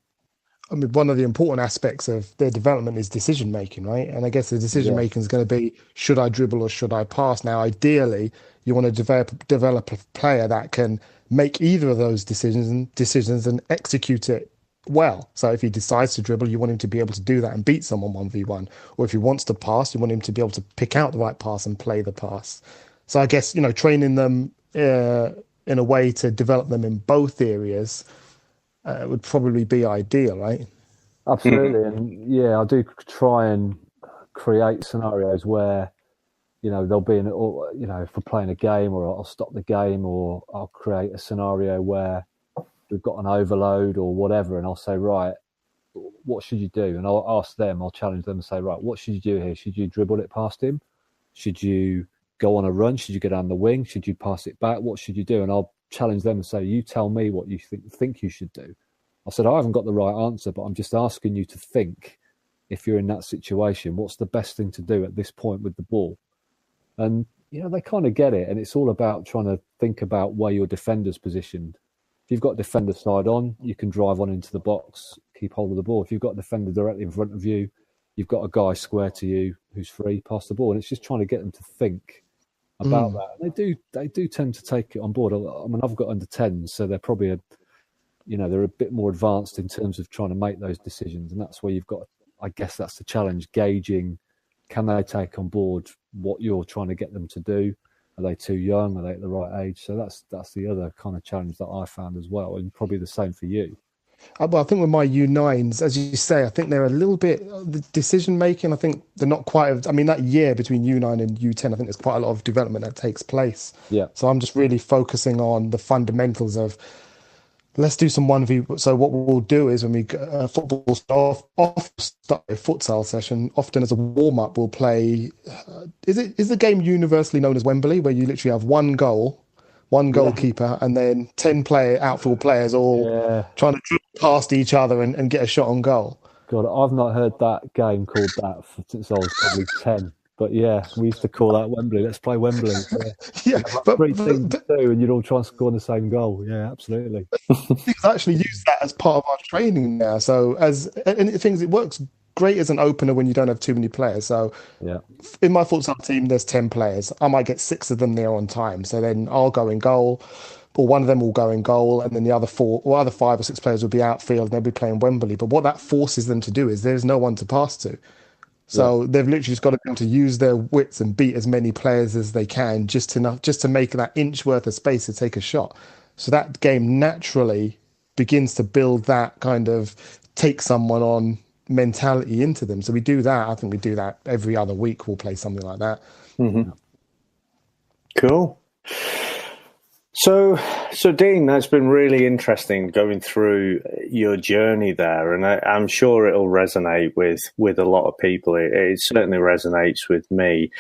I mean, one of the important aspects of their development is decision making, right? And I guess the decision making is going to be, should I dribble or should I pass? Now, ideally, you want to develop a player that can make either of those decisions and execute it well. So if he decides to dribble, you want him to be able to do that and beat someone 1v1. Or if he wants to pass, you want him to be able to pick out the right pass and play the pass. So I guess, training them in a way to develop them in both areas would probably be ideal, right? Absolutely. And I do try and create scenarios where, there'll be if we're playing a game, or I'll stop the game, or I'll create a scenario where we've got an overload or whatever, and I'll say, right, what should you do? And I'll challenge them and say, right, what should you do here? Should you dribble it past him? Should you go on a run? Should you go down the wing? Should you pass it back? What should you do? And I'll challenge them and say, you tell me what you think you should do. I said, I haven't got the right answer, but I'm just asking you to think, if you're in that situation, what's the best thing to do at this point with the ball? And, they kind of get it. And it's all about trying to think about where your defender's positioned. If you've got defender side on, you can drive on into the box, keep hold of the ball. If you've got a defender directly in front of you, you've got a guy square to you who's free, pass the ball. And it's just trying to get them to think about that. And they do tend to take it on board. I mean, I've got under 10s, so they're probably they're a bit more advanced in terms of trying to make those decisions. And that's where you've got, I guess that's the challenge, gauging, can they take on board what you're trying to get them to do? Are they too young? Are they at the right age? So that's the other kind of challenge that I found as well, and probably the same for you. Well, I think with my U9s, as you say, I think they're a little bit, the decision making, I think they're not quite, that year between U9 and U10, I think there's quite a lot of development that takes place. Yeah. So I'm just really focusing on the fundamentals of, let's do some 1v. So what we'll do is when we football start a futsal session, often as a warm up, we'll play. Is the game universally known as Wembley, where you literally have one goalkeeper, and then 10 outfield players all trying to dribble past each other and get a shot on goal? God, I've not heard that game called that since I was probably 10. But yeah, we used to call that Wembley. Let's play Wembley. But 3 teams to do, and you'd all try and score the same goal. Yeah, absolutely. Teams actually use that as part of our training now. So it works great as an opener when you don't have too many players. So in my futsal team, there's 10 players. I might get 6 of them there on time. So then I'll go in goal, or one of them will go in goal, and then the other 5 or 6 players will be outfield, and they'll be playing Wembley. But what that forces them to do is there's no one to pass to. So they've literally just got to be able to use their wits and beat as many players as they can, just to make that inch worth of space to take a shot. So that game naturally begins to build that kind of take someone on mentality into them. So we do that. I think we do that every other week. We'll play something like that. Mm-hmm. Cool. So Dean, that's been really interesting going through your journey there, and I'm sure it'll resonate with a lot of people. It certainly resonates with me.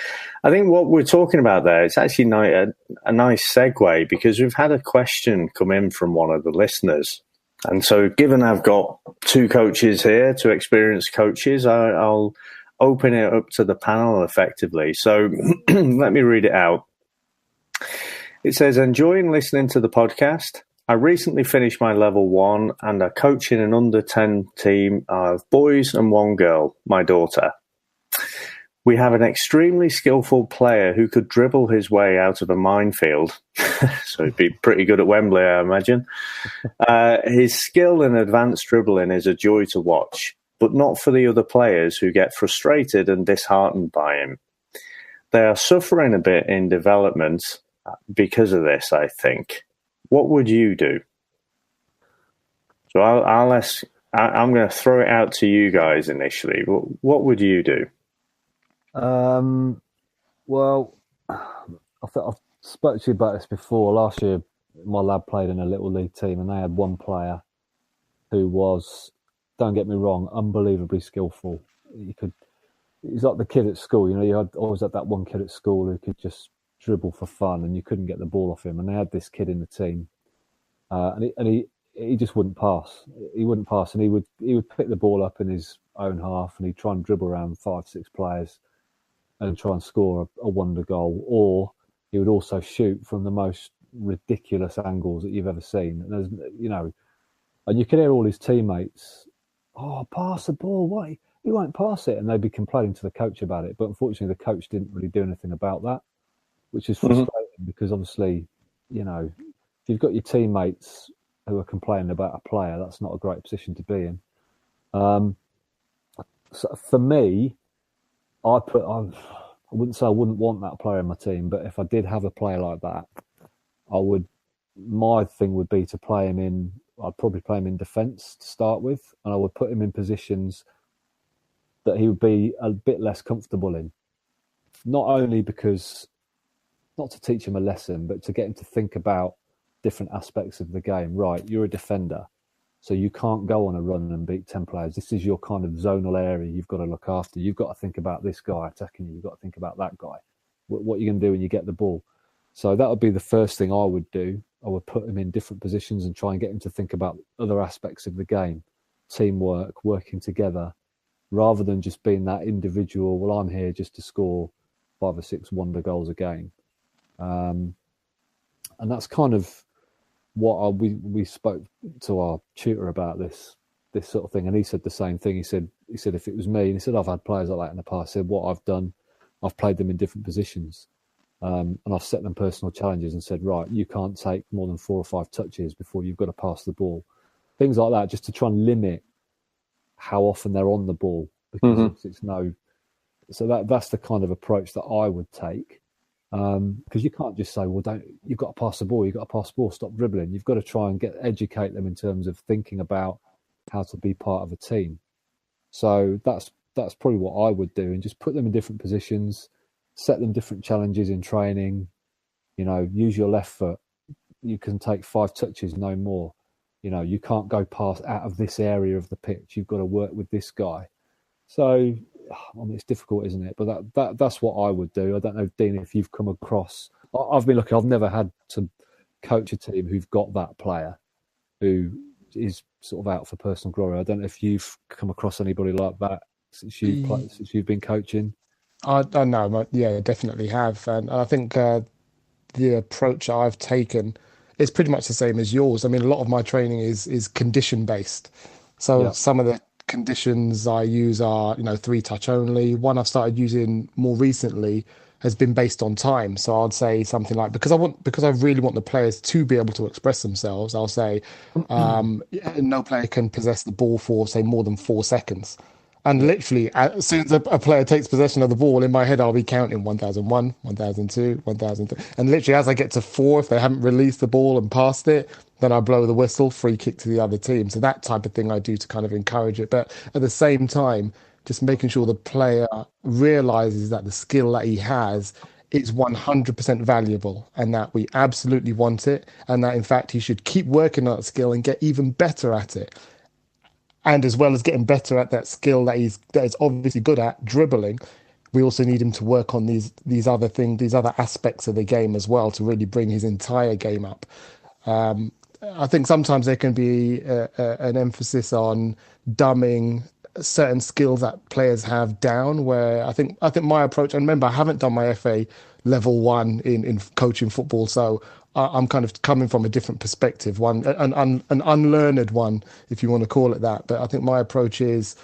I think what we're talking about there, it's actually a nice segue, because we've had a question come in from one of the listeners. And so given I've got 2 coaches here, 2 experienced coaches, I'll open it up to the panel effectively. So let me read it out. It says, enjoying listening to the podcast. I recently finished my level 1 and are coaching an under 10 team of boys and 1 girl, my daughter. We have an extremely skillful player who could dribble his way out of a minefield. So he'd be pretty good at Wembley, I imagine. His skill and advanced dribbling is a joy to watch, but not for the other players who get frustrated and disheartened by him. They are suffering a bit in development because of this, I think. What would you do? So I'm going to throw it out to you guys initially. What would you do? Well, I've spoke to you about this before. Last year, my lad played in a little league team, and they had 1 player who was, don't get me wrong, unbelievably skillful. He's like the kid at school. You always had that 1 kid at school who could just dribble for fun, and you couldn't get the ball off him. And they had this kid in the team, and he just wouldn't pass. He wouldn't pass, and he would pick the ball up in his own half, and he'd try and dribble around 5-6 players and try and score a wonder goal. Or he would also shoot from the most ridiculous angles that you've ever seen. And there's, and you could hear all his teammates, "Oh, pass the ball! What? He won't pass it," and they'd be complaining to the coach about it. But unfortunately, the coach didn't really do anything about that, which is frustrating because obviously, if you've got your teammates who are complaining about a player, that's not a great position to be in. So for me, I wouldn't say I wouldn't want that player in my team, but if I did have a player like that, my thing would be to play him in, I'd probably play him in defence to start with, and I would put him in positions that he would be a bit less comfortable in. Not only because, not to teach him a lesson, but to get him to think about different aspects of the game. Right, you're a defender, so you can't go on a run and beat 10 players. This is your kind of zonal area you've got to look after. You've got to think about this guy attacking you. You've got to think about that guy. What you're going to do when you get the ball. So that would be the first thing I would do. I would put him in different positions and try and get him to think about other aspects of the game. Teamwork, working together, rather than just being that individual, well, I'm here just to score 5 or 6 wonder goals a game. And that's kind of what we spoke to our tutor about this sort of thing, and he said the same thing. He said if it was me, and he said I've had players like that in the past. He said what I've done, I've played them in different positions, and I've set them personal challenges and said, right, you can't take more than 4 or 5 touches before you've got to pass the ball, things like that, just to try and limit how often they're on the ball, because that's the kind of approach that I would take. Because you can't just say, well, you've got to pass the ball, stop dribbling. You've got to try and educate them in terms of thinking about how to be part of a team. So that's probably what I would do, and just put them in different positions, set them different challenges in training. Use your left foot. You can take 5 touches, no more. You can't go past out of this area of the pitch. You've got to work with this guy. So, it's difficult, isn't it? But that's what I would do. I don't know, Dean, if you've come across. I've been lucky. I've never had to coach a team who've got that player who is sort of out for personal glory. I don't know if you've come across anybody like that since you've been coaching. I know, yeah, definitely have, and I think the approach I've taken is pretty much the same as yours. I mean, a lot of my training is condition based, so some of the conditions I use are 3-touch only. One I've started using more recently has been based on time. So I'd say something like, because I really want the players to be able to express themselves, I'll say no player can possess the ball for, say, more than 4 seconds. And literally, as soon as a player takes possession of the ball, in my head, I'll be counting 1001, 1002, 1003. And literally, as I get to 4, if they haven't released the ball and passed it, then I blow the whistle, free kick to the other team. So that type of thing I do to kind of encourage it. But at the same time, just making sure the player realizes that the skill that he has is 100% valuable, and that we absolutely want it. And that, in fact, he should keep working on that skill and get even better at it. And as well as getting better at that skill that he's obviously good at, dribbling, we also need him to work on these other things, these other aspects of the game as well, to really bring his entire game up. I think sometimes there can be an emphasis on dumbing certain skills that players have down, where I think my approach, and remember, I haven't done my FA level 1 in coaching football, so I'm kind of coming from a different perspective, an unlearned one, if you want to call it that. But I think my approach is,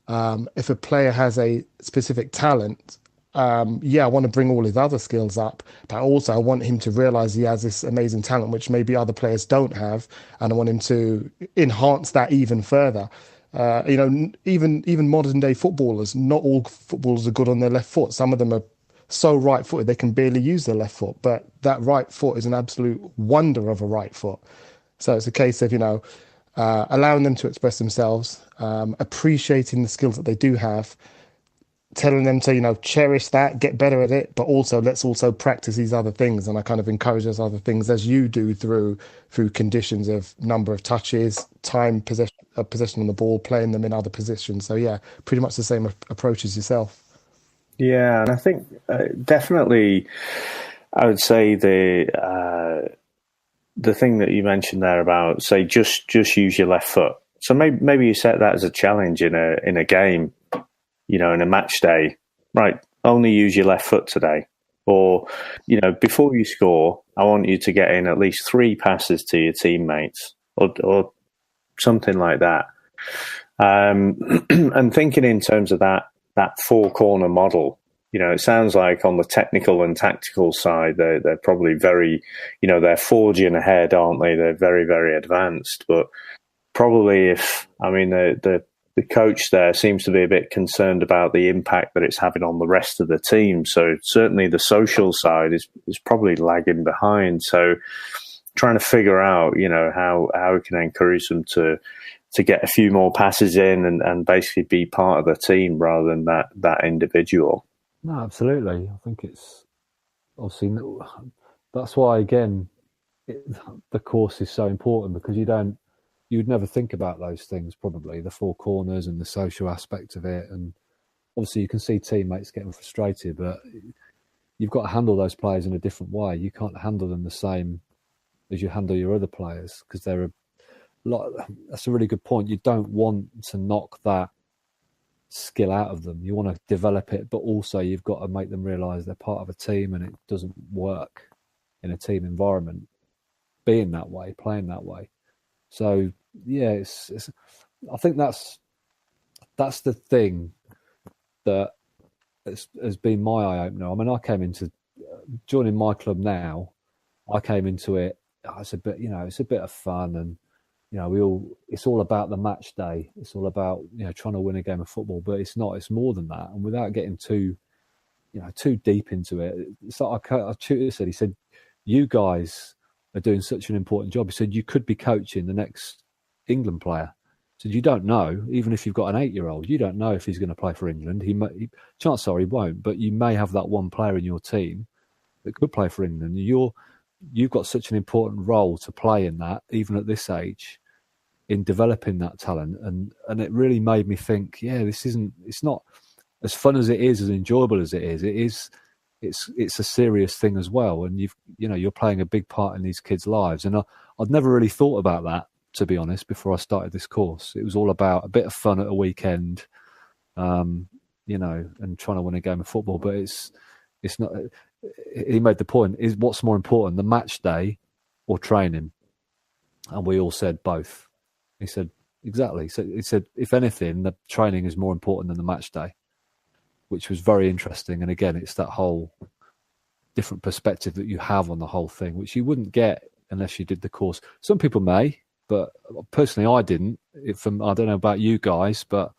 if a player has a specific talent, I want to bring all his other skills up, but also I want him to realize he has this amazing talent, which maybe other players don't have, and I want him to enhance that even further. Even modern day footballers, not all footballers are good on their left foot. Some of them are so right-footed they can barely use their left foot, but that right foot is an absolute wonder of a right foot. So it's a case of allowing them to express themselves, appreciating the skills that they do have, telling them to cherish that, get better at it, but also let's also practice these other things. And I kind of encourage those other things, as you do, through conditions of number of touches, time, possession on the ball, playing them in other positions. So yeah, pretty much the same approach as yourself. Yeah, and I think definitely I would say the the thing that you mentioned there about, say, just use your left foot. So maybe you set that as a challenge in a game, in a match day, right? Only use your left foot today. Or, before you score, I want you to get in at least 3 passes to your teammates or something like that. And thinking in terms of that 4-corner model, it sounds like on the technical and tactical side, they're probably very, they're forging ahead, aren't they? They're very, very advanced. But probably the coach there seems to be a bit concerned about the impact that it's having on the rest of the team. So certainly the social side is probably lagging behind. So trying to figure out, how we can encourage them to get a few more passes in and basically be part of the team rather than that individual. No, absolutely. I think it's obviously that's why again the course is so important, because you'd never think about those things, probably the 4 corners and the social aspect of it. And obviously you can see teammates getting frustrated, but you've got to handle those players in a different way. You can't handle them the same as you handle your other players, because they're a lot. That's a really good point. You don't want to knock that skill out of them. You want to develop it, but also you've got to make them realise they're part of a team, and it doesn't work in a team environment being that way, playing that way. So yeah, it's I think that's the thing that has been my eye opener. I mean, I came into joining my club now. I came into it. It's a bit, it's a bit of fun, and it's all about the match day. It's all about trying to win a game of football, but it's not. It's more than that. And without getting too deep into it, it's like our tutor said. He said, "You guys are doing such an important job." He said, "You could be coaching the next England player." He said, "You don't know, even if you've got an 8-year-old, you don't know if he's going to play for England. Chances are he won't, but you may have that one player in your team that could play for England. You've got such an important role to play in that, even at this age, in developing that talent." And it really made me think, it's not as fun as it is, as enjoyable as it is. It's a serious thing as well. And you're playing a big part in these kids' lives. And I'd never really thought about that, to be honest, before I started this course. It was all about a bit of fun at a weekend, and trying to win a game of football. But it's not. He made the point: is what's more important, the match day or training? And we all said both. He said exactly. So he said, if anything, the training is more important than the match day, which was very interesting. And again, it's that whole different perspective that you have on the whole thing, which you wouldn't get unless you did the course. Some people may, but personally, I didn't. I don't know about you guys, but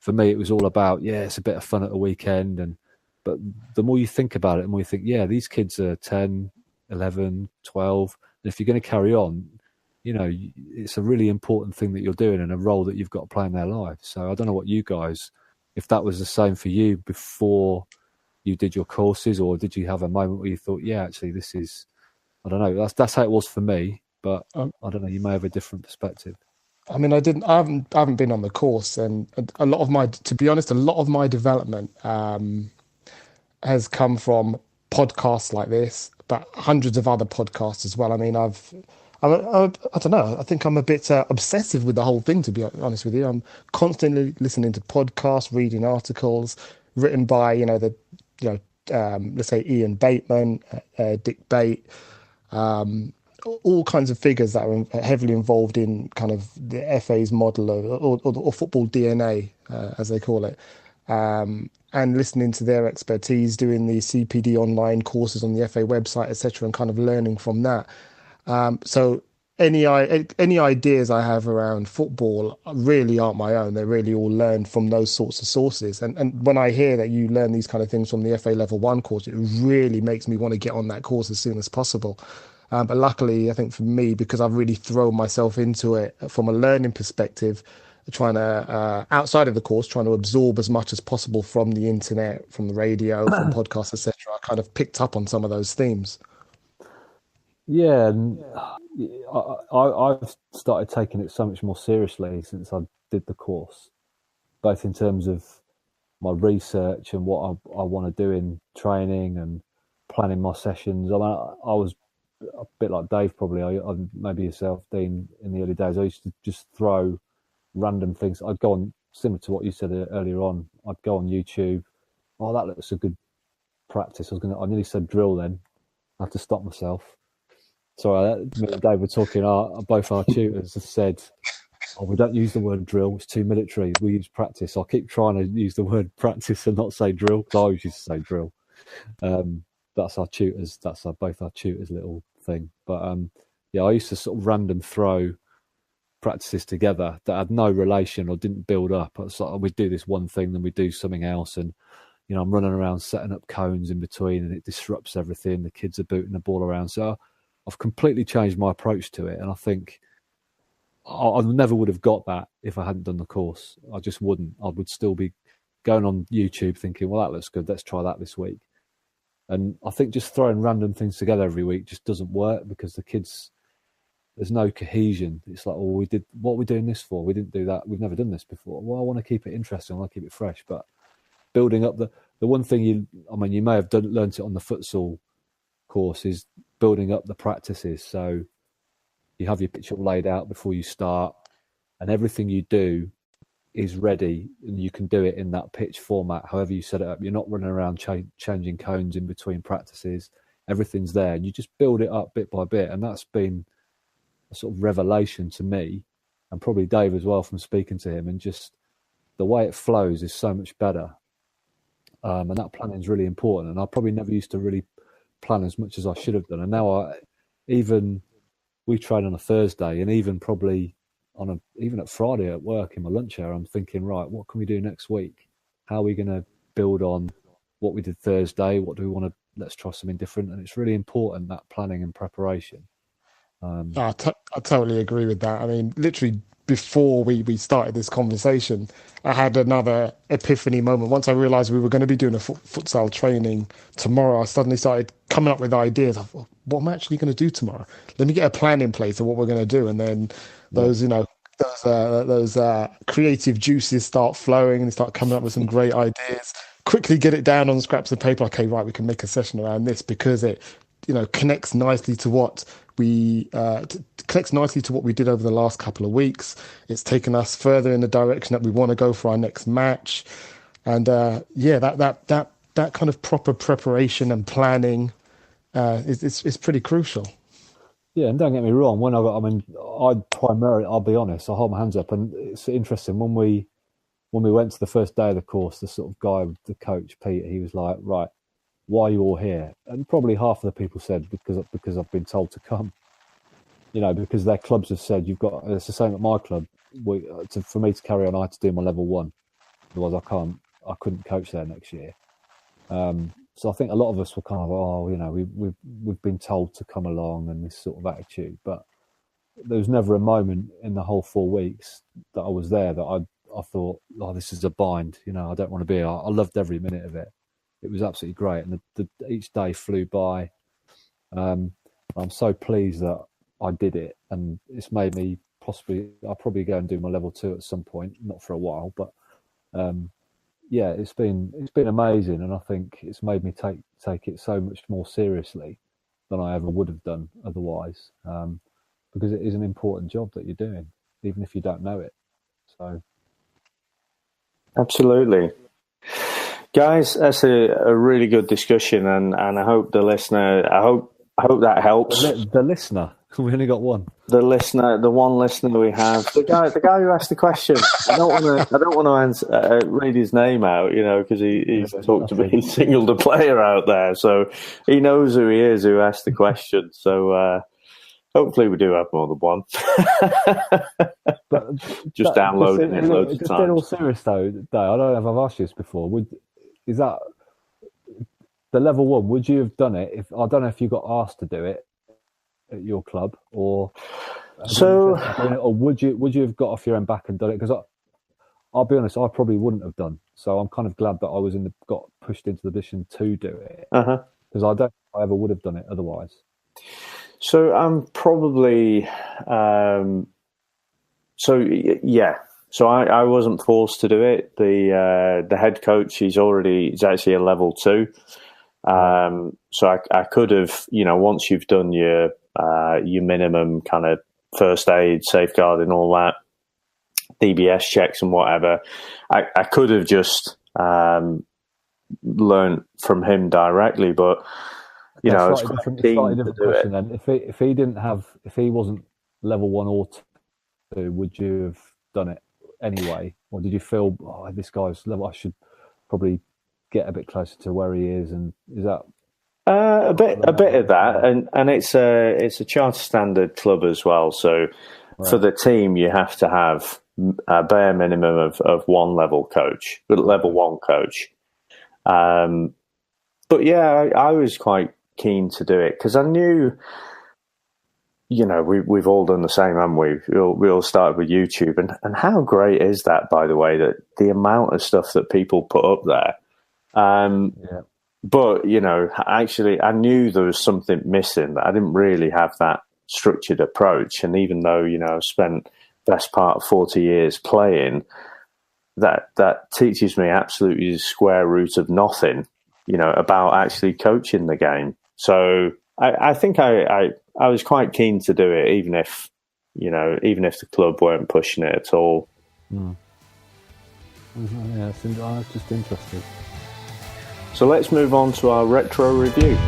for me, it was all about, it's a bit of fun at a weekend. But the more you think about it, the more you think, these kids are 10, 11, 12. And if you're going to carry on, it's a really important thing that you're doing and a role that you've got to play in their lives. So I don't know what you guys, if that was the same for you before you did your courses, or did you have a moment where you thought, actually, this is, I don't know, that's how it was for me. But I don't know, you may have a different perspective. I mean, I haven't been on the course, and to be honest, a lot of my development has come from podcasts like this, but hundreds of other podcasts as well. I mean, I don't know. I think I'm a bit obsessive with the whole thing, to be honest with you. I'm constantly listening to podcasts, reading articles written by, let's say Ian Bateman, Dick Bate, all kinds of figures that are heavily involved in kind of the FA's model or football DNA, as they call it. And listening to their expertise, doing the CPD online courses on the FA website, etc., and kind of learning from that. So any ideas I have around football really aren't my own. They're really all learned from those sorts of sources. And when I hear that you learn these kind of things from the FA Level 1 course, it really makes me want to get on that course as soon as possible. But luckily, I think for me, because I've really thrown myself into it from a learning perspective, trying to, outside of the course, trying to absorb as much as possible from the internet, from the radio, from podcasts, etc. I kind of picked up on some of those themes. Yeah, and I've started taking it so much more seriously since I did the course, both in terms of my research and what I want to do in training and planning my sessions. I mean, I was a bit like Dave probably, I maybe yourself, Dean, in the early days, I used to just throw random things. I'd go on, similar to what you said earlier on, I'd go on YouTube. Oh, that looks a good practice. I nearly said drill then. I have to stop myself. Sorry, me and Dave were talking, both our tutors have said, we don't use the word drill, it's too military, we use practice. I keep trying to use the word practice and not say drill, because I always used to say drill. That's our tutors, both our tutors' little thing. But I used to sort of random throw practices together that had no relation or didn't build up. It's like, we'd do this one thing, then we'd do something else, and I'm running around setting up cones in between, and it disrupts everything. The kids are booting the ball around. So I've completely changed my approach to it, and I think I never would have got that if I hadn't done the course. I just wouldn't. I would still be going on YouTube thinking, well, that looks good, let's try that this week. And I think just throwing random things together every week just doesn't work, because the kids, there's no cohesion. It's like, what are we doing this for? We didn't do that. We've never done this before. Well, I want to keep it interesting. I want to keep it fresh. But building up the one thing you may have learnt it on the futsal course, is building up the practices. So you have your pitch all laid out before you start, and everything you do is ready, and you can do it in that pitch format, however you set it up. You're not running around changing cones in between practices. Everything's there, and you just build it up bit by bit. And that's been a sort of revelation to me, and probably Dave as well, from speaking to him. And just the way it flows is so much better. And that planning is really important. And I probably never used to really plan as much as I should have done. And now we train on a Thursday, and even probably even at Friday at work in my lunch hour, I'm thinking, right, what can we do next week? How are we going to build on what we did Thursday? What do we want to, let's try something different. And it's really important, that planning and preparation. I totally agree with that. I mean, literally before we started this conversation, I had another epiphany moment. Once I realized we were going to be doing a futsal training tomorrow, I suddenly started coming up with ideas of what am I actually going to do tomorrow? Let me get a plan in place of what we're going to do. And then those creative juices start flowing, and start coming up with some great ideas. Quickly get it down on scraps of paper. Okay, right, we can make a session around this, because it connects nicely to what we did over the last couple of weeks. It's taken us further in the direction that we want to go for our next match. And that kind of proper preparation and planning is pretty crucial. Yeah, and don't get me wrong, I'll be honest, I hold my hands up. And it's interesting, when we went to the first day of the course, the sort of guy, the coach, Pete, he was like, right, why are you all here? And probably half of the people said, because I've been told to come, because their clubs have said, it's the same at my club. For me to carry on, I had to do my level 1. Otherwise I couldn't coach there next year. So I think a lot of us were kind of, we've been told to come along, and this sort of attitude. But there was never a moment in the whole 4 weeks that I was there that I thought, this is a bind. I don't want to be here. I loved every minute of it. It was absolutely great, and each day flew by. I'm so pleased that I did it, and it's made me I'll probably go and do my level 2 at some point, not for a while, but it's been amazing, and I think it's made me take it so much more seriously than I ever would have done otherwise, because it is an important job that you're doing, even if you don't know it. So, absolutely. Guys, that's a really good discussion, and I hope the listener, I hope that helps. The listener, we only got one. The listener, the one listener we have, the guy who asked the question. I don't want to read his name out, because he's talked about, he singled a player out there, so he knows who he is, who asked the question. So hopefully we do have more than one. Just downloading it loads of times. Just in all serious though, I don't know if I've asked you this before. Is that the level 1? Would you have done it I don't know if you got asked to do it at your club, or would you have got off your own back and done it? Because I'll be honest, I probably wouldn't have done. So I'm kind of glad that I got pushed into the position to do it, because I don't think I ever would have done it otherwise. So I'm probably So I wasn't forced to do it. The head coach, he's actually a level 2. So I could have, once you've done your minimum kind of first aid, safeguarding, all that, DBS checks and whatever, I could have just learned from him directly, but it's quite keen to do it. Then, if he wasn't level 1 or 2, would you have done it anyway, or did you feel, this guy's level, I should probably get a bit closer to where he is? And is that a bit of that, and it's a charter standard club as well. So for the team, you have to have a bare minimum of one level 1 coach. But yeah, I was quite keen to do it because I knew, we've all done the same, haven't we? We all started with YouTube, and how great is that, by the way, that the amount of stuff that people put up there. But, actually, I knew there was something missing, that I didn't really have that structured approach. And even though, I've spent best part of 40 years playing, that teaches me absolutely the square root of nothing, about actually coaching the game. So I think I was quite keen to do it, even if the club weren't pushing it at all. Yeah, I was just interested. So let's move on to our retro review.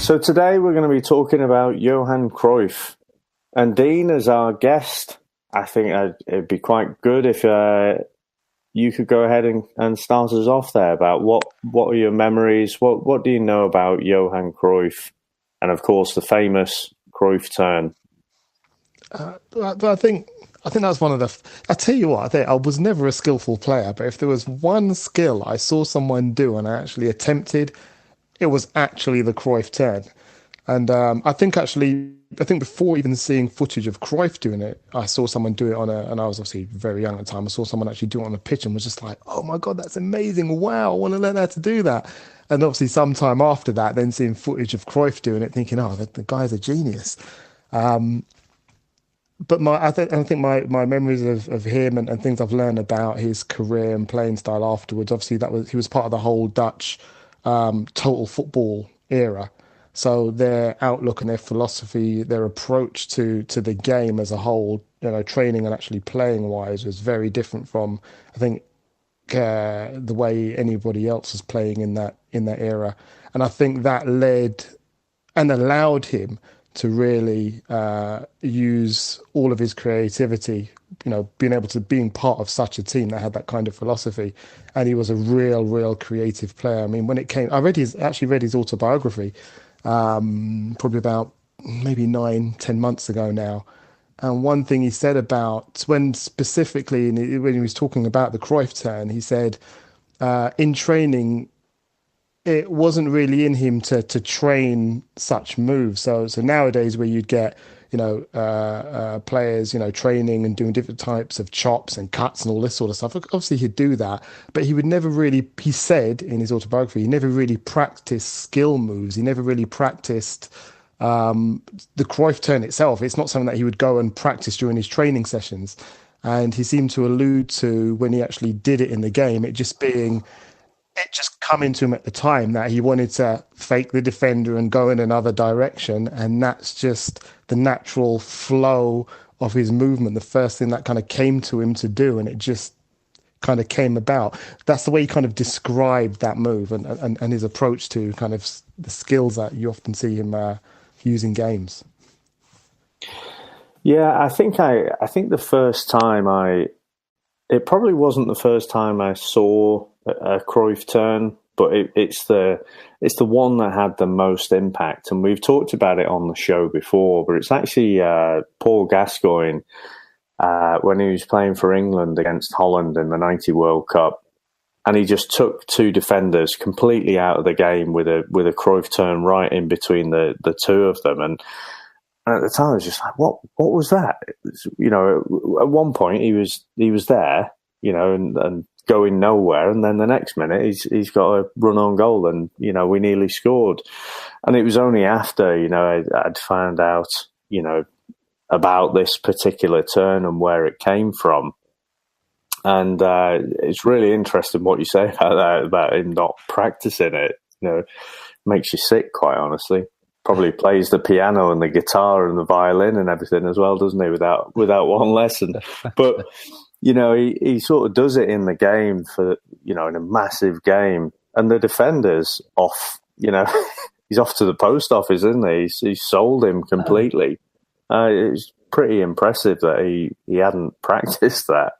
So today we're going to be talking about Johan Cruyff. And Dean, as our guest, I think it'd be quite good if you could go ahead and start us off there about what are your memories, what do you know about Johan Cruyff, and of course the famous Cruyff turn. I think that's one of the. I tell you what, I was never a skillful player, but if there was one skill I saw someone do and I actually attempted, it was actually the Cruyff turn. And I think before even seeing footage of Cruyff doing it, I saw someone do it and I was obviously very young at the time. I saw someone actually do it on the pitch and was just like, oh my God, that's amazing. Wow, I want to learn how to do that. And obviously sometime after that, then seeing footage of Cruyff doing it, thinking, oh, the guy's a genius. But I think my memories of him and things I've learned about his career and playing style afterwards, obviously he was part of the whole Dutch total football era. So their outlook and their philosophy, their approach to the game as a whole, training and actually playing wise, was very different from, I think, the way anybody else was playing in that era. And I think that led and allowed him to really use all of his creativity, being part of such a team that had that kind of philosophy. And he was a real creative player. I mean, when it came, I read his autobiography, probably about maybe 9-10 months ago now. And one thing he said about when he was talking about the Cruyff turn, he said, in training, it wasn't really in him to train such moves. So nowadays where you'd get, players, training and doing different types of chops and cuts and all this sort of stuff. Obviously he'd do that, but he would never really, he said in his autobiography, he never really practiced skill moves. He never really practiced the Cruyff turn itself. It's not something that he would go and practice during his training sessions. And he seemed to allude to, when he actually did it in the game, it just coming to him at the time that he wanted to fake the defender and go in another direction. And that's just the natural flow of his movement, the first thing that kind of came to him to do. And it just kind of came about. That's the way he kind of described that move and his approach to kind of the skills that you often see him use in games. Yeah, I think the first time it probably wasn't the first time I saw a Cruyff turn, but it's the one that had the most impact. And we've talked about it on the show before, but it's actually Paul Gascoigne when he was playing for England against Holland in the '90 World Cup, and he just took two defenders completely out of the game with a Cruyff turn right in between the two of them. And at the time, I was just like, "What was that?" At one point, he was there, and going nowhere, and then the next minute he's got a run on goal, and we nearly scored. And it was only after I'd found out about this particular turn and where it came from. And it's really interesting what you say about that, about him not practicing it. Makes you sick, quite honestly. Probably plays the piano and the guitar and the violin and everything as well, doesn't he? Without one lesson, but he sort of does it in the game for in a massive game, and the defender's off. He's off to the post office, isn't he? He's sold him completely. It's pretty impressive that he hadn't practiced that.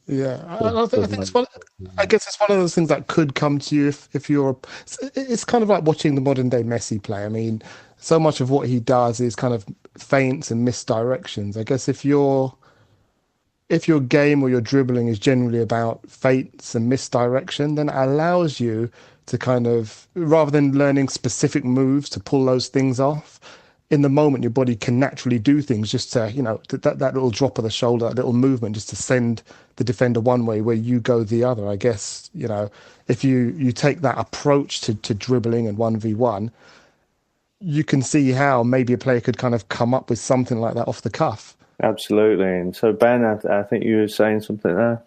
Yeah, I think it's one. I guess it's one of those things that could come to you if you're. It's kind of like watching the modern day Messi play. I mean, so much of what he does is kind of feints and misdirections. I guess if your game or your dribbling is generally about feints and misdirection, then it allows you to kind of, rather than learning specific moves to pull those things off, in the moment your body can naturally do things just to, that little drop of the shoulder, that little movement just to send the defender one way where you go the other. I guess, if you take that approach to dribbling and 1v1, you can see how maybe a player could kind of come up with something like that off the cuff. Absolutely. And so, Ben, I think you were saying something there.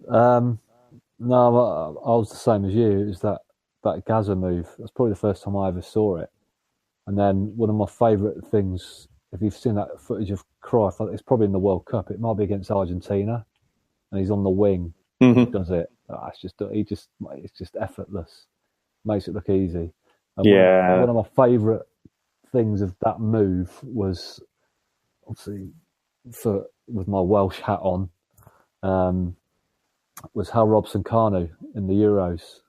No, I was the same as you. It was that Gaza move. That's probably the first time I ever saw it. And then one of my favourite things, if you've seen that footage of Cruyff, it's probably in the World Cup. It might be against Argentina, and he's on the wing. Mm-hmm. He does it. It's just effortless. Makes it look easy. And yeah. One of my favourite things of that move was, obviously, with my Welsh hat on, was how Robson-Kanu in the Euros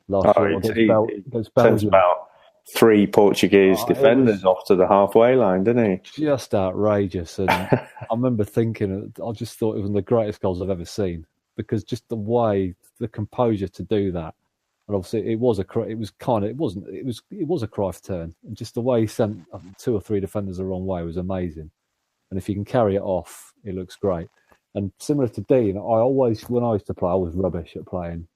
last year against Belgium. About 3 Portuguese defenders off to the halfway line, didn't he? Just outrageous. And I remember thinking, I just thought it was one of the greatest goals I've ever seen, because just the way, the composure to do that. And obviously it was a Cruyff turn. And just the way he sent 2 or 3 defenders the wrong way was amazing. And if you can carry it off, it looks great. And similar to Dean, when I used to play, I was rubbish at playing.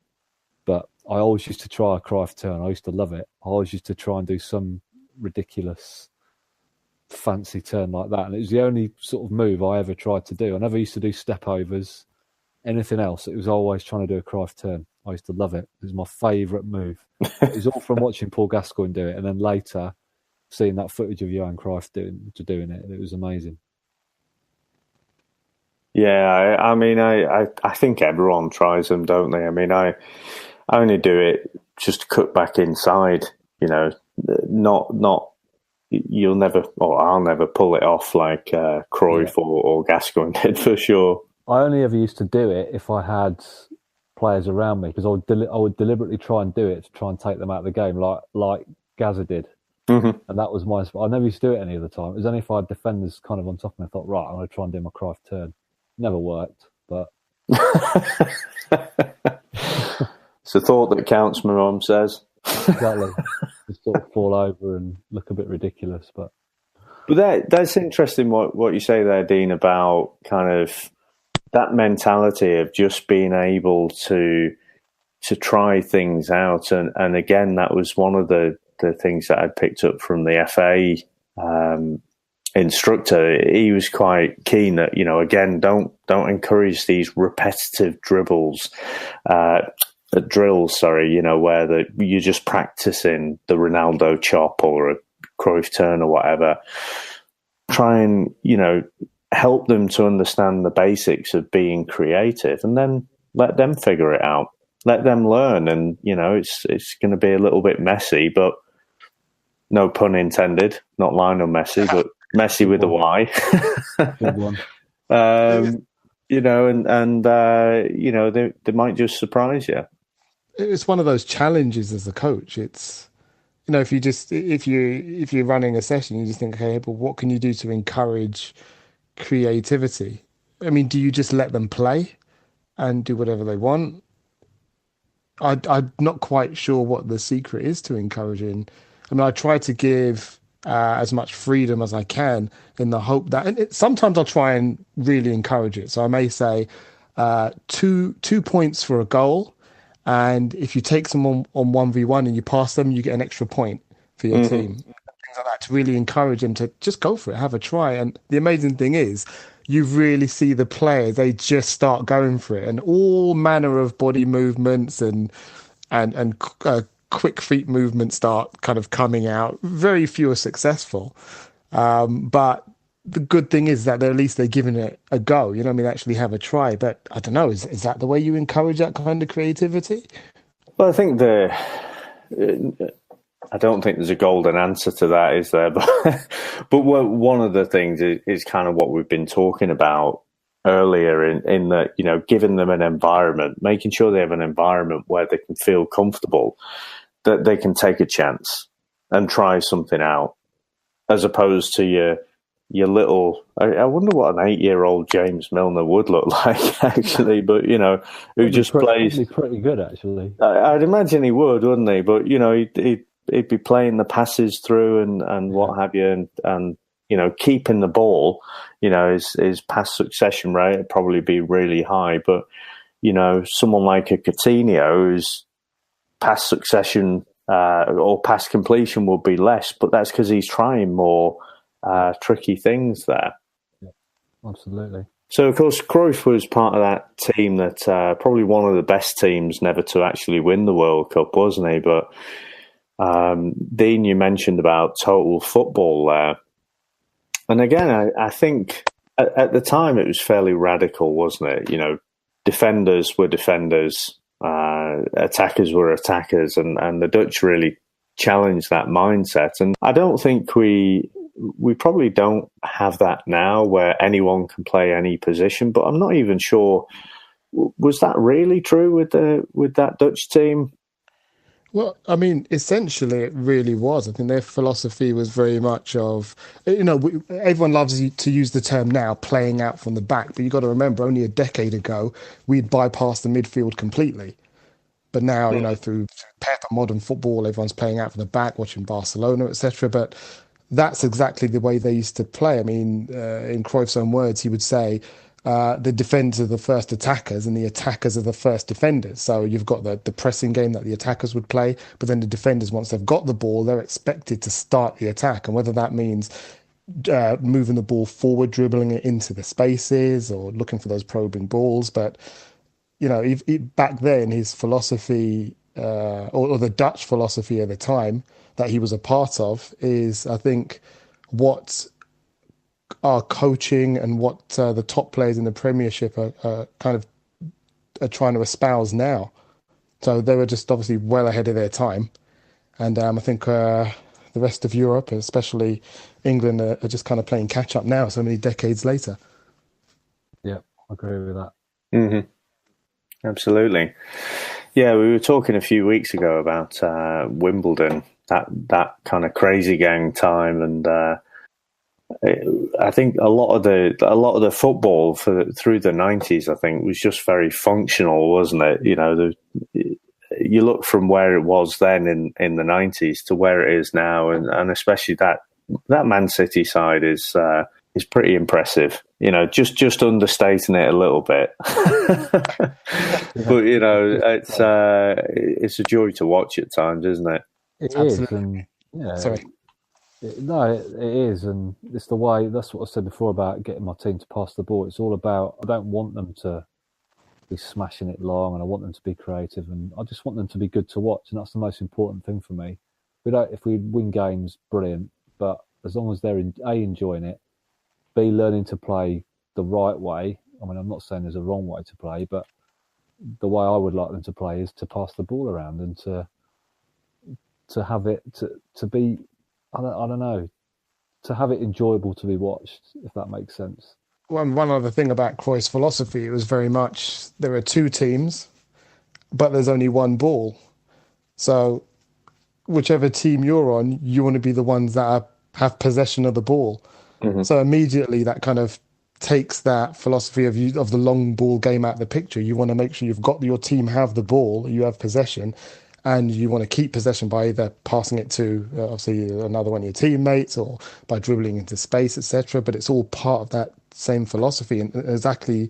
But I always used to try a Cruyff turn. I used to love it. I always used to try and do some ridiculous fancy turn like that. And it was the only sort of move I ever tried to do. I never used to do step overs, anything else. It was always trying to do a Cruyff turn. I used to love it. It was my favourite move. It was all from watching Paul Gascoigne do it. And then later, seeing that footage of Johan Cruyff doing it. It was amazing. Yeah, I think everyone tries them, don't they? I mean, I only do it just to cut back inside, not you'll never, or I'll never pull it off like Cruyff or Gascoigne did, for sure. I only ever used to do it if I had players around me, because I would deliberately try and do it to try and take them out of the game, like Gaza did. Mm-hmm. And that was my spot. I never used to do it any other time. It was only if I had defenders kind of on top of me, I thought, right, I'm going to try and do my Cruyff turn. Never worked, but... It's a thought that counts, my mum says. Exactly. Just sort of fall over and look a bit ridiculous, but that's interesting what you say there, Dean, about kind of that mentality of just being able to try things out. And again, that was one of the things that I picked up from the FA instructor. He was quite keen that, again, don't encourage these repetitive drills, where you're just practicing the Ronaldo chop or a Cruyff turn or whatever. Try and, help them to understand the basics of being creative, and then let them figure it out. Let them learn. And, it's going to be a little bit messy, but no pun intended, not Lionel Messi, but Messi with a Y. Good one. They might just surprise you. It's one of those challenges as a coach. It's, if you're running a session, you just think, okay, but what can you do to encourage creativity? I mean, do you just let them play and do whatever they want? I'm not quite sure what the secret is to encouraging. I mean, I try to give as much freedom as I can in the hope that, and sometimes I'll try and really encourage it. So I may say, two points for a goal, and if you take someone on 1v1 and you pass them, you get an extra point for your team. Things like that to really encourage them to just go for it, have a try. And the amazing thing is, you really see the players, they just start going for it, and all manner of body movements and quick feet movements start kind of coming out. Very few are successful, but the good thing is that at least they're giving it a go. You know what I mean? Actually have a try. But I don't know. Is that the way you encourage that kind of creativity? Well, I think I don't think there's a golden answer to that, is there? But one of the things is kind of what we've been talking about earlier in that, you know, giving them an environment, making sure they have an environment where they can feel comfortable, that they can take a chance and try something out, as opposed to your little, I wonder what an 8-year-old James Milner would look like, actually, but, you know, who just plays. He'd be pretty good, actually. I'd imagine he would, wouldn't he? But, you know, he'd be playing the passes through and what have you, and you know, keeping the ball, you know, his pass succession rate would probably be really high. But, you know, someone like a Coutinho, whose pass succession or pass completion will be less, but that's because he's trying more tricky things there. Yeah, absolutely. So, of course, Cruyff was part of that team that probably one of the best teams never to actually win the World Cup, wasn't he? But Dean, you mentioned about total football there. And again, I think at the time it was fairly radical, wasn't it? You know, defenders were defenders, attackers were attackers, and the Dutch really challenged that mindset. And I don't think we probably don't have that now, where anyone can play any position. But I'm not even sure, was that really true with that Dutch team? Well, I mean, essentially, it really was. I think their philosophy was very much of, you know, everyone loves to use the term now, playing out from the back. But you've got to remember, only a decade ago, we'd bypassed the midfield completely. But now, you know, through modern football, everyone's playing out from the back, watching Barcelona, etc. But that's exactly the way they used to play. I mean, in Cruyff's own words, he would say, the defenders are the first attackers and the attackers are the first defenders. So you've got the pressing game that the attackers would play, but then the defenders, once they've got the ball, they're expected to start the attack. And whether that means moving the ball forward, dribbling it into the spaces, or looking for those probing balls. But, you know, back then, his philosophy, or the Dutch philosophy at the time that he was a part of, is, I think, what our coaching and what the top players in the Premiership are trying to espouse now. So they were just obviously well ahead of their time. And I think the rest of Europe, especially England, are just kind of playing catch up now, so many decades later. Yeah, I agree with that. Mm-hmm. Absolutely. Yeah, we were talking a few weeks ago about Wimbledon, that kind of crazy gang time, and I think a lot of the football through the 90s, I think, was just very functional, wasn't it? You know, you look from where it was then in the 90s to where it is now, and especially that Man City side is pretty impressive. You know, just understating it a little bit, but you know, it's a joy to watch at times, isn't it? It is, and yeah. Sorry. It is, and it's the way. That's what I said before about getting my team to pass the ball. It's all about, I don't want them to be smashing it long, and I want them to be creative, and I just want them to be good to watch, and that's the most important thing for me. If we win games, brilliant, but as long as they're enjoying it, B, learning to play the right way. I mean, I'm not saying there's a wrong way to play, but the way I would like them to play is to pass the ball around and to have it to be, I don't know, to have it enjoyable to be watched, if that makes sense. One other thing about Cruyff's philosophy, it was very much, there are two teams, but there's only one ball. So whichever team you're on, you want to be the ones that have possession of the ball. Mm-hmm. So immediately that kind of takes that philosophy of the long ball game out of the picture. You want to make sure you've got your team have the ball, you have possession, and you want to keep possession by either passing it to obviously another one of your teammates or by dribbling into space, etc. But it's all part of that same philosophy, and exactly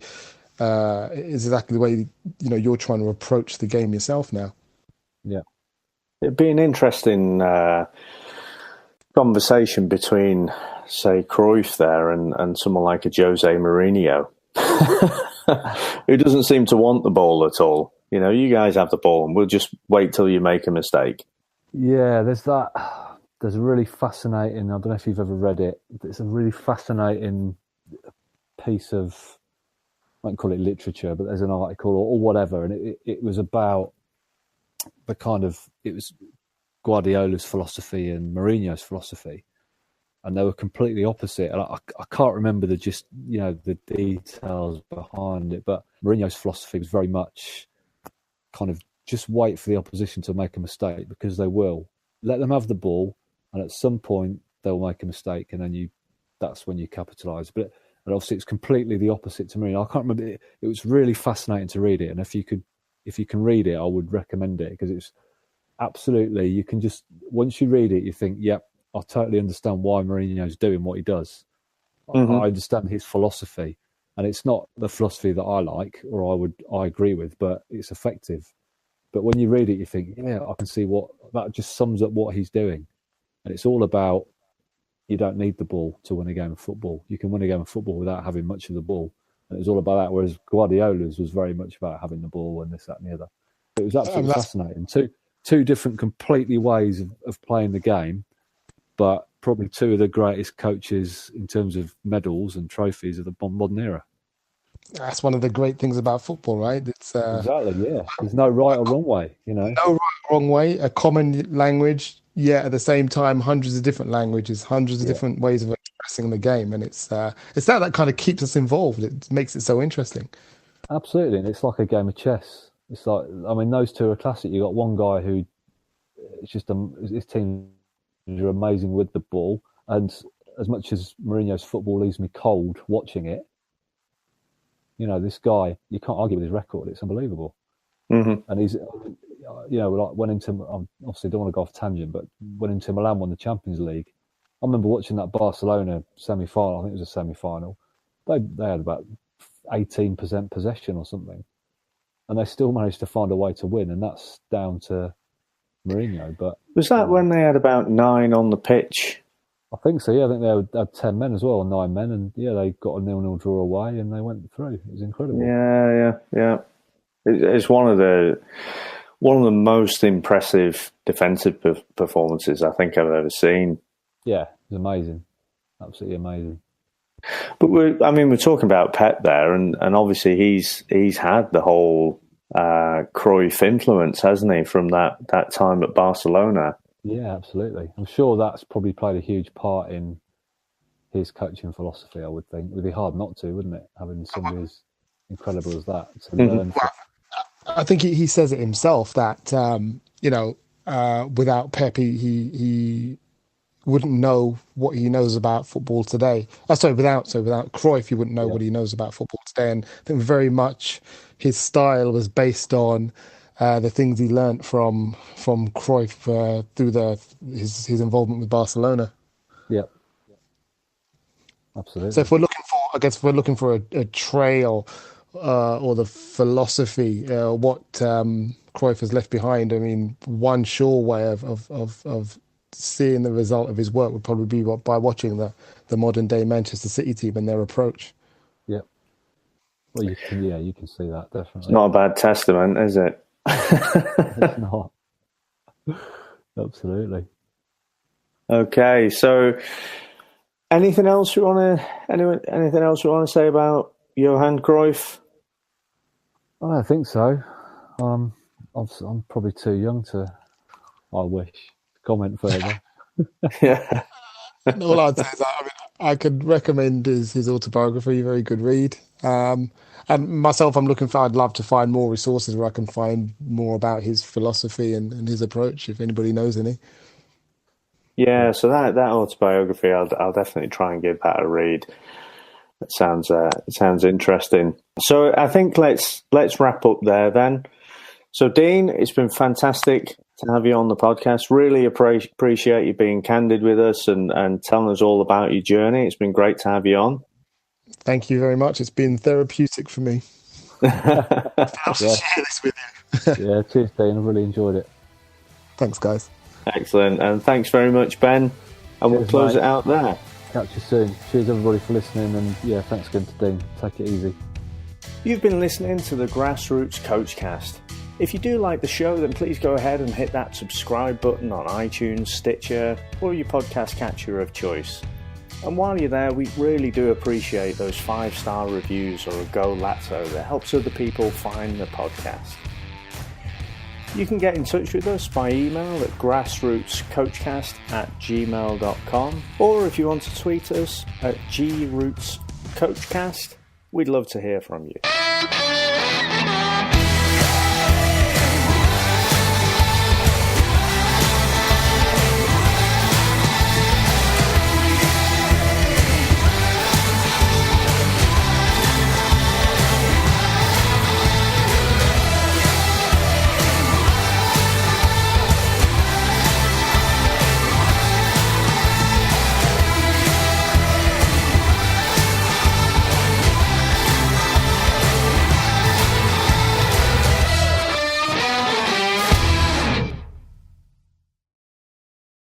is exactly the way you're trying to approach the game yourself now. Yeah, it'd be an interesting conversation between, say, Cruyff there and someone like a Jose Mourinho, who doesn't seem to want the ball at all. You guys have the ball, and we'll just wait till you make a mistake. Yeah, there's that. There's a really fascinating, I don't know if you've ever read it, it's a really fascinating piece of, I won't call it literature, but there's an article or whatever, and it was about it was Guardiola's philosophy and Mourinho's philosophy, and they were completely opposite. And I can't remember the details behind it, but Mourinho's philosophy was very much kind of just wait for the opposition to make a mistake, because they will. Let them have the ball, and at some point they'll make a mistake, and then that's when you capitalise. But obviously it's completely the opposite to me. I can't remember. It was really fascinating to read it, and if you can read it, I would recommend it, because it's absolutely, you can just, once you read it, you think, yep, I totally understand why Mourinho's doing what he does. Mm-hmm. I understand his philosophy, and it's not the philosophy that I like or I agree with, but it's effective. But when you read it, you think, yeah, I can see that just sums up what he's doing. And it's all about, you don't need the ball to win a game of football. You can win a game of football without having much of the ball. And it was all about that, whereas Guardiola's was very much about having the ball and this, that, and the other. It was absolutely fascinating. Two different completely ways of playing the game, but probably two of the greatest coaches in terms of medals and trophies of the modern era. That's one of the great things about football, right? It's exactly, yeah. There's no right or wrong way, No right or wrong way, a common language, yet at the same time, hundreds of different languages, hundreds of different ways of expressing the game. And it's that kind of keeps us involved. It makes it so interesting. Absolutely. And it's like a game of chess. It's like, those two are classic. You got one guy who, it's just his teams are amazing with the ball. And as much as Mourinho's football leaves me cold watching it, this guy, you can't argue with his record. It's unbelievable. Mm-hmm. And he's, went into, obviously don't want to go off tangent, but went into Milan, won the Champions League. I remember watching that Barcelona semi-final. I think it was a semi-final. They had about 18% possession or something, and they still managed to find a way to win. And that's down to Mourinho. But was that when they had about 9 on the pitch? I think so, yeah. I think they had 10 men as well, or 9 men, and they got a 0-0 draw away, and they went through. It was incredible. Yeah. It's one of the most impressive defensive performances I think I've ever seen. Yeah, it was amazing, absolutely amazing. But we're talking about Pep there, and obviously he's had the whole Cruyff influence, hasn't he, from that time at Barcelona? Yeah, absolutely. I'm sure that's probably played a huge part in his coaching philosophy, I would think. It would be hard not to, wouldn't it, having somebody as incredible as that to learn from. I think he says it himself that, without Pep, he wouldn't know what he knows about football today. Without Cruyff, he wouldn't know what he knows about football today. And I think very much his style was based on the things he learnt from Cruyff through his involvement with Barcelona. Yeah, absolutely. So if we're looking for a trail or the philosophy, what Cruyff has left behind, one sure way of seeing the result of his work would probably be by watching the modern day Manchester City team and their approach. Yeah. Well, you can see that definitely. It's not a bad testament, is it? It's not. Absolutely. Okay, so anything else you want to say about Johan Cruyff? I don't think so. I'm probably too young to, I wish, comment further. Yeah. All I'd say is I could recommend his autobiography, very good read. And myself, I'd love to find more resources where I can find more about his philosophy and his approach, if anybody knows any. Yeah, so that autobiography, I'll definitely try and give that a read. It sounds interesting. So I think let's wrap up there then. So Dean, it's been fantastic to have you on the podcast. Really appreciate you being candid with us and telling us all about your journey. It's been great to have you on. Thank you very much. It's been therapeutic for me. I'll share this with you. Yeah, cheers, Dean. I really enjoyed it. Thanks, guys. Excellent. And thanks very much, Ben. And we'll close it out there. Catch you soon. Cheers, everybody, for listening. And yeah, thanks again to Dean. Take it easy. You've been listening to the Grassroots Coachcast. If you do like the show, then please go ahead and hit that subscribe button on iTunes, Stitcher, or your podcast catcher of choice. And while you're there, we really do appreciate those 5-star reviews or a Go Lazzo that helps other people find the podcast. You can get in touch with us by email at grassrootscoachcast@gmail.com, or if you want to tweet us at grootscoachcast, we'd love to hear from you.